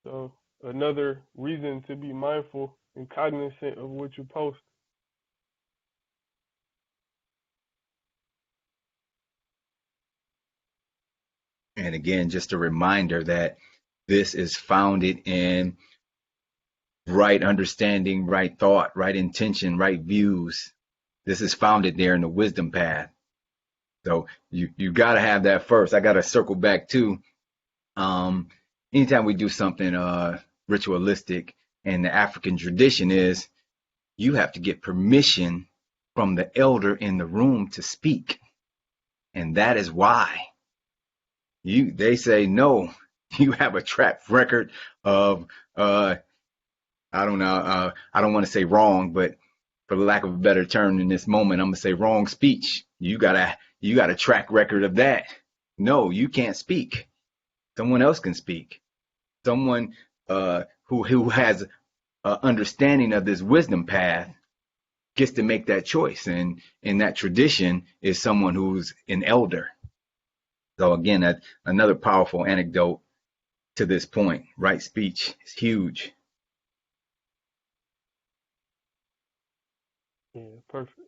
So, another reason to be mindful and cognizant of what you post. And again, just a reminder that this is founded in right understanding, right thought, right intention, right views. This is founded there in the wisdom path. So you got to have that first. I got to circle back to anytime we do something ritualistic, and the African tradition is you have to get permission from the elder in the room to speak, and that is why they say no. You have a track record of I don't know, I don't want to say wrong, but for lack of a better term in this moment, I'm gonna say wrong speech. You got a track record of that. No, you can't speak. Someone else can speak. Someone who has understanding of this wisdom path gets to make that choice, and in that tradition is someone who's an elder. So again, that's another powerful anecdote to this point. Right speech is huge. Yeah, perfect.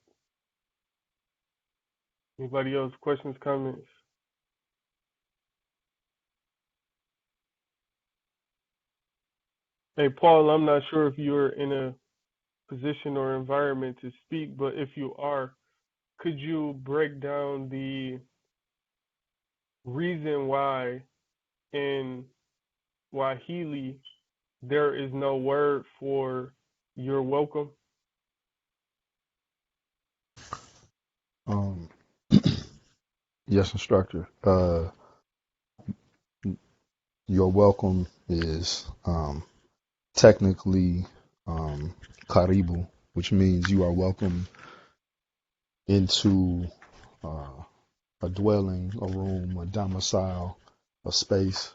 Anybody else? Questions, comments? Hey, Paul, I'm not sure if you're in a position or environment to speak, but if you are, could you break down the reason why in Swahili there is no word for you're welcome? Um, yes, instructor. Your welcome is technically karibu, which means you are welcome into a dwelling, a room, a domicile, a space.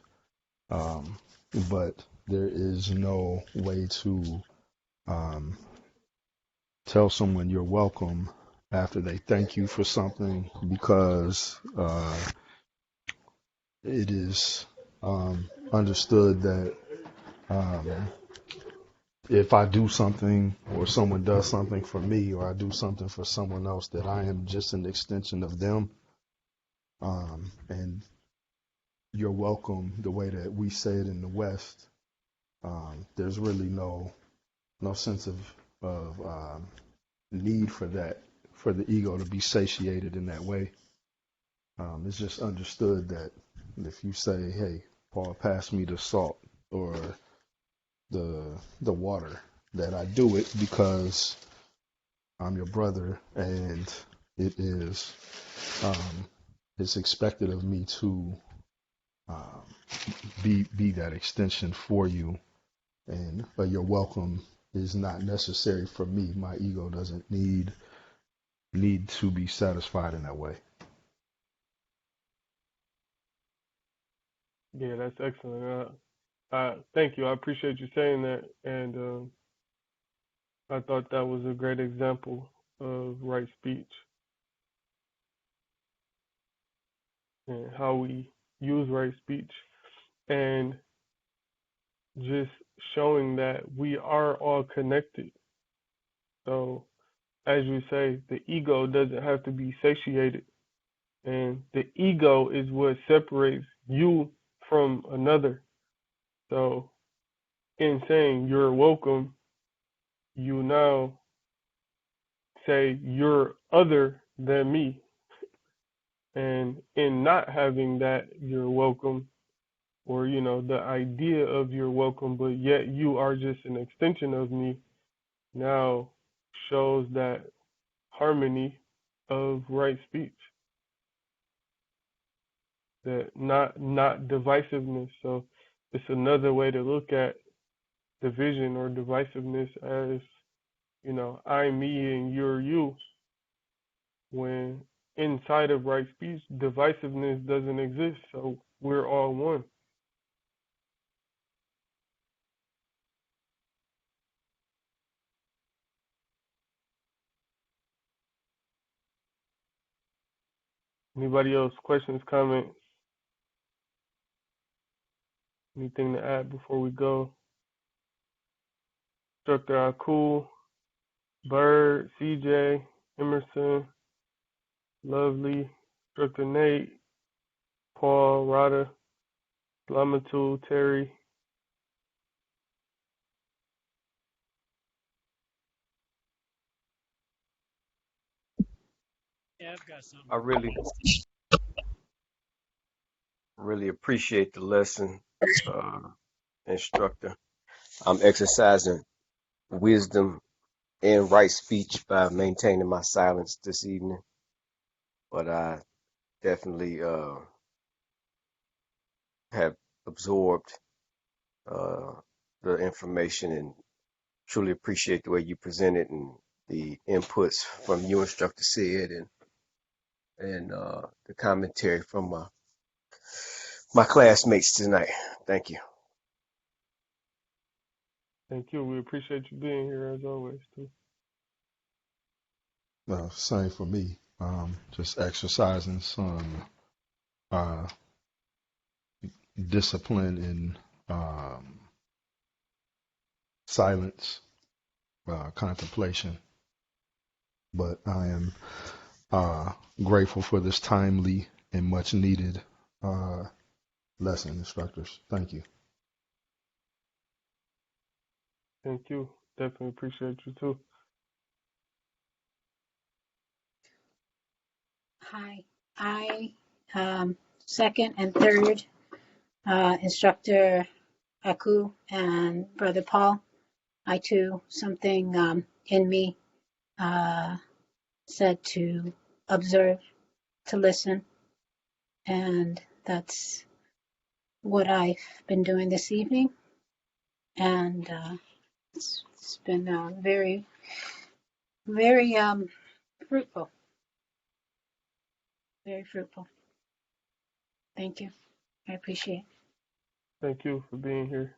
But there is no way to um, tell someone you're welcome after they thank you for something, because it is understood that um, if I do something or someone does something for me or I do something for someone else, that I am just an extension of them. And you're welcome, the way that we say it in the West, there's really no sense of need for that, for the ego to be satiated in that way. It's just understood that if you say, hey, Paul, pass me the salt or the water, that I do it because I'm your brother, and it is it's expected of me to um, be that extension for you, and your welcome is not necessary for me. My ego doesn't need to be satisfied in that way. Yeah, that's excellent. Thank you. I appreciate you saying that, and I thought that was a great example of right speech and how we use right speech, and just showing that we are all connected. So, as you say, the ego doesn't have to be satiated, and the ego is what separates you from another. So, in saying you're welcome, you now say you're other than me. And in not having that you're welcome, or the idea of you're welcome, but yet you are just an extension of me, now shows that harmony of right speech, that not divisiveness. So it's another way to look at division or divisiveness as, I'm me and you're you, when inside of right speech, divisiveness doesn't exist. So we're all one. Anybody else? Questions, comments, anything to add before we go? Instructor Akul, Bird, CJ, Emerson, Lovely, Instructor Nate, Paul, Rada, Lamatu, Terry. Yeah, I've got some. I really appreciate the lesson, uh, instructor. I'm exercising wisdom and right speech by maintaining my silence this evening, but I definitely have absorbed uh, the information and truly appreciate the way you presented and the inputs from you, instructor Sid, and the commentary from my classmates tonight. Thank you. Thank you. We appreciate you being here as always, too. Same for me. Just exercising some uh, discipline in silence, contemplation. But I am grateful for this timely and much needed lesson, instructors. Thank you. Thank you. Definitely appreciate you, too. Hi. I second and third instructor Aku and Brother Paul. I too, something in me said to observe, to listen, and that's what I've been doing this evening. And it's been very, very fruitful. Very fruitful. Thank you. I appreciate it. Thank you for being here.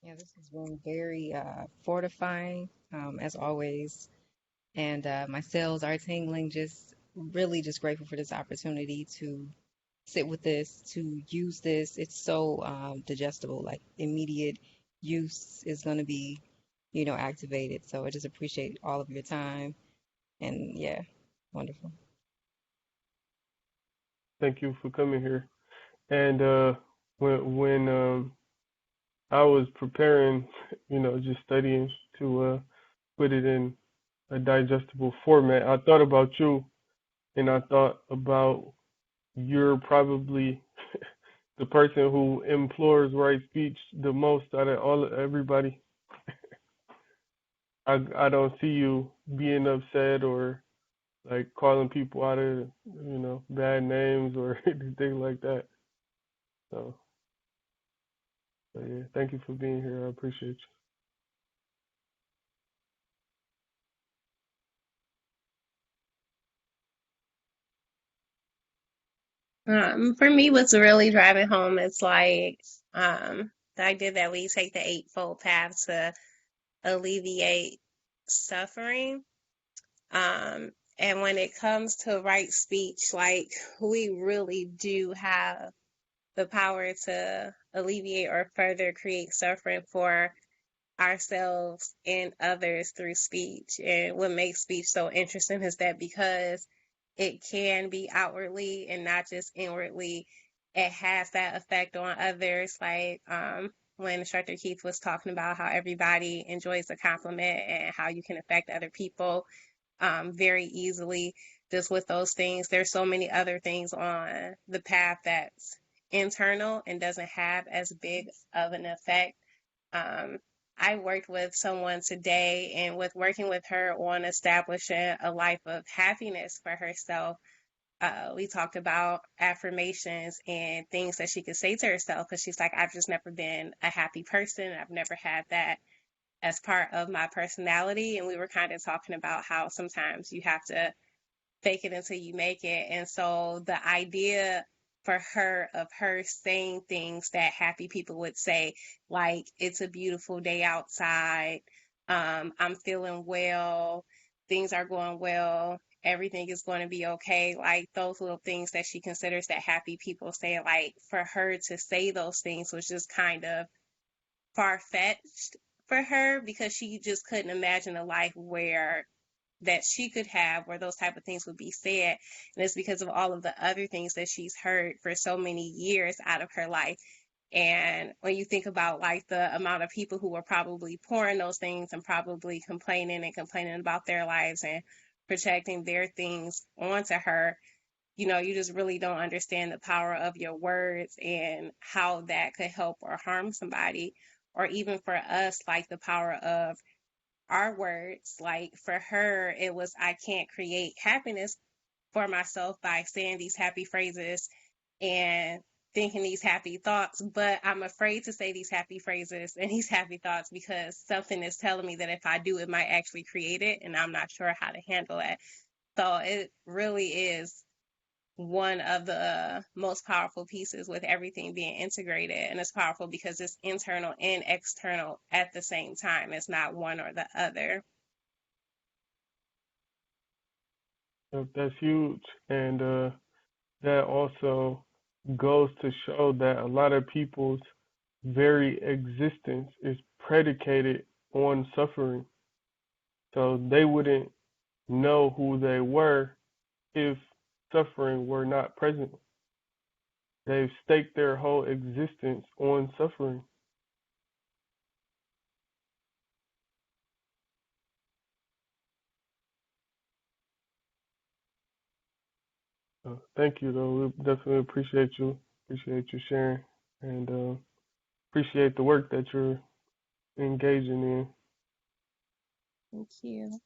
Yeah, this has been very fortifying, as always. And my cells are tingling. Just really just grateful for this opportunity to sit with this, to use this. It's so digestible, like immediate use is going to be, activated. So I just appreciate all of your time. And yeah, wonderful. Thank you for coming here. And when I was preparing, just studying to put it in a digestible format, I thought about you, and I thought about you're probably the person who implores right speech the most out of everybody. I don't see you being upset or like calling people out of bad names or anything like that. So yeah, thank you for being here. I appreciate For me, what's really driving home is like the idea that we take the Eightfold Path to alleviate suffering. And when it comes to right speech, like we really do have the power to alleviate or further create suffering for ourselves and others through speech. And what makes speech so interesting is that because it can be outwardly and not just inwardly, it has that effect on others. Like when Instructor Keith was talking about how everybody enjoys a compliment and how you can affect other people very easily just with those things. There's so many other things on the path that's internal and doesn't have as big of an effect. I worked with someone today, and with working with her on establishing a life of happiness for herself, we talked about affirmations and things that she could say to herself, because she's like, I've just never been a happy person. I've never had that as part of my personality. And we were kind of talking about how sometimes you have to fake it until you make it. And so the idea for her of her saying things that happy people would say, like, it's a beautiful day outside, I'm feeling well, things are going well, everything is going to be okay, like those little things that she considers that happy people say, like for her to say those things was just kind of far-fetched for her, because she just couldn't imagine a life where that she could have where those type of things would be said. And it's because of all of the other things that she's heard for so many years out of her life. And when you think about like the amount of people who were probably pouring those things and probably complaining about their lives and projecting their things onto her, you know, you just really don't understand the power of your words and how that could help or harm somebody. Or even for us, like the power of our words. Like for her, it was, I can't create happiness for myself by saying these happy phrases and thinking these happy thoughts, but I'm afraid to say these happy phrases and these happy thoughts because something is telling me that if I do, it might actually create it, and I'm not sure how to handle it. So it really is one of the most powerful pieces with everything being integrated. And it's powerful because it's internal and external at the same time. It's not one or the other. That's huge. And that also goes to show that a lot of people's very existence is predicated on suffering. So they wouldn't know who they were if suffering were not present. They've staked their whole existence on suffering. Thank you, though. We definitely appreciate you. Appreciate you sharing, and appreciate the work that you're engaging in. Thank you.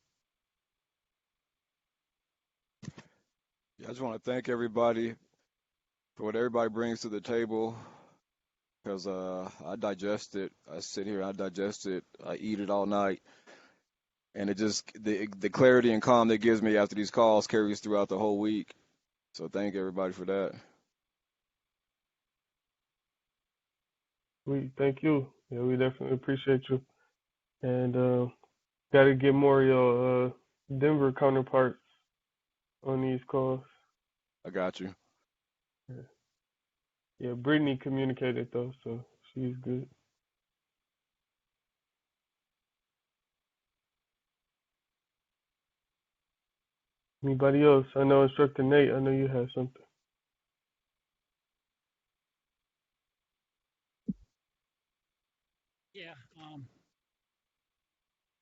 Yeah, I just want to thank everybody for what everybody brings to the table, because I digest it. I sit here, I digest it, I eat it all night, and it just the clarity and calm that gives me after these calls carries throughout the whole week. So thank everybody for that. We thank you. Yeah, we definitely appreciate you, and got to get more of your Denver counterparts on these calls. I got you. Yeah, Brittany communicated though, so she's good. Anybody else? I know Instructor Nate, I know you have something. Yeah,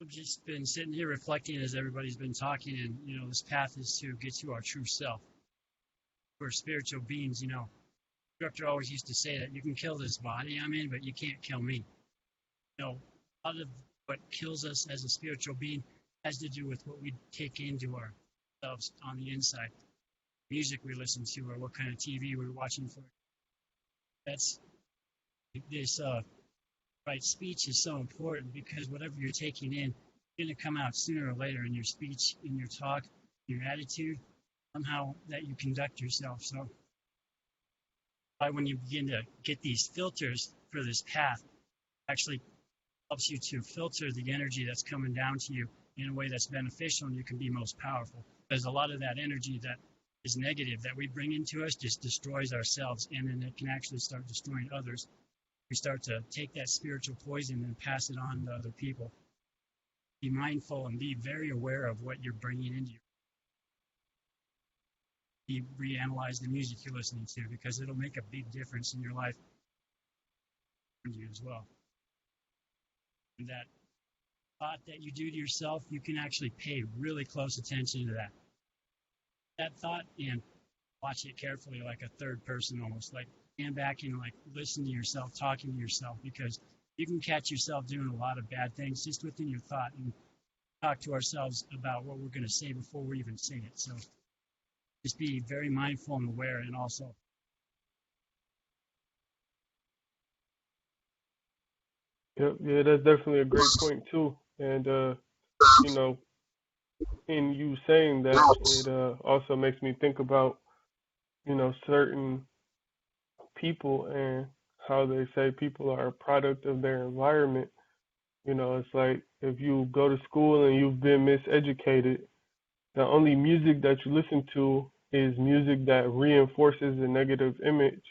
I've just been sitting here reflecting as everybody's been talking, and this path is to get to our true self. We're spiritual beings. Instructor always used to say that you can kill this body I'm in, but you can't kill me. A lot of what kills us as a spiritual being has to do with what we take into ourselves on the inside, music we listen to, or what kind of TV we're watching for. That's this. Right, speech is so important because whatever you're taking in, it's going to come out sooner or later in your speech, in your talk, your attitude, somehow that you conduct yourself. So when you begin to get these filters for this path, it actually helps you to filter the energy that's coming down to you in a way that's beneficial, and you can be most powerful. Because a lot of that energy that is negative that we bring into us just destroys ourselves, and then it can actually start destroying others. We start to take that spiritual poison and pass it on to other people. Be mindful and be very aware of what you're bringing into you. Reanalyze the music you're listening to, because it'll make a big difference in your life and you as well. And that thought that you do to yourself, you can actually pay really close attention to that thought and watch it carefully, like a third person almost. Like stand back and like listen to yourself, talking to yourself, because you can catch yourself doing a lot of bad things just within your thought, and talk to ourselves about what we're going to say before we even say it. So just be very mindful and aware, and also Yep, yeah, that's definitely a great point too. And you know, in you saying that, it also makes me think about, certain people and how they say people are a product of their environment. It's like if you go to school and you've been miseducated, the only music that you listen to is music that reinforces a negative image.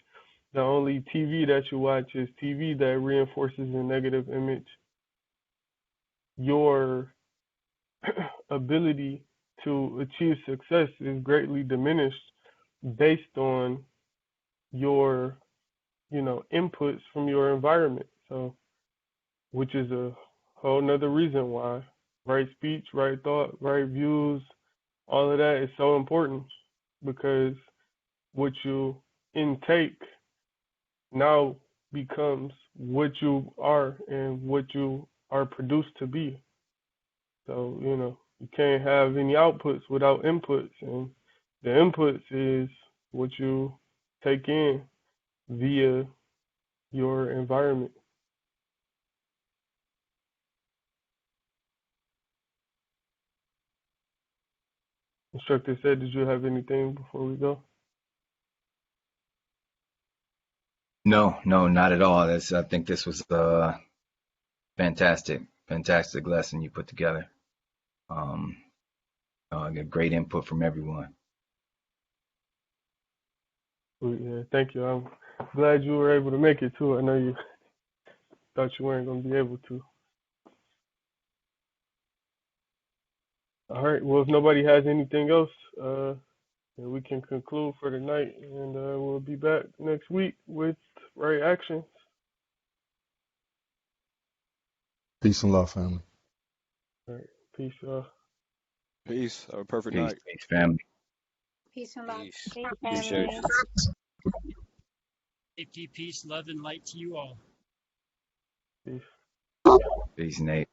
The only TV that you watch is TV that reinforces a negative image. Your ability to achieve success is greatly diminished based on your, inputs from your environment. So, which is a whole nother reason why right speech, right thought, right views, all of that is so important, because what you intake now becomes what you are and what you are produced to be. So, you can't have any outputs without inputs, and the inputs is what you take in via your environment. Instructor said, did you have anything before we go? No, no, not at all. I think this was a fantastic lesson you put together. Great input from everyone. Yeah, thank you. I'm glad you were able to make it too. I know you thought you weren't going to be able to. All right. Well, if nobody has anything else, then we can conclude for the night, and we'll be back next week with right actions. Peace and love, family. All right. Peace, y'all. Peace. Have a perfect Peace, night. peace, family. Peace and love. Peace. Peace, Appreciate family. you. safety, peace, love, and light to you all. Peace. Peace, Nate.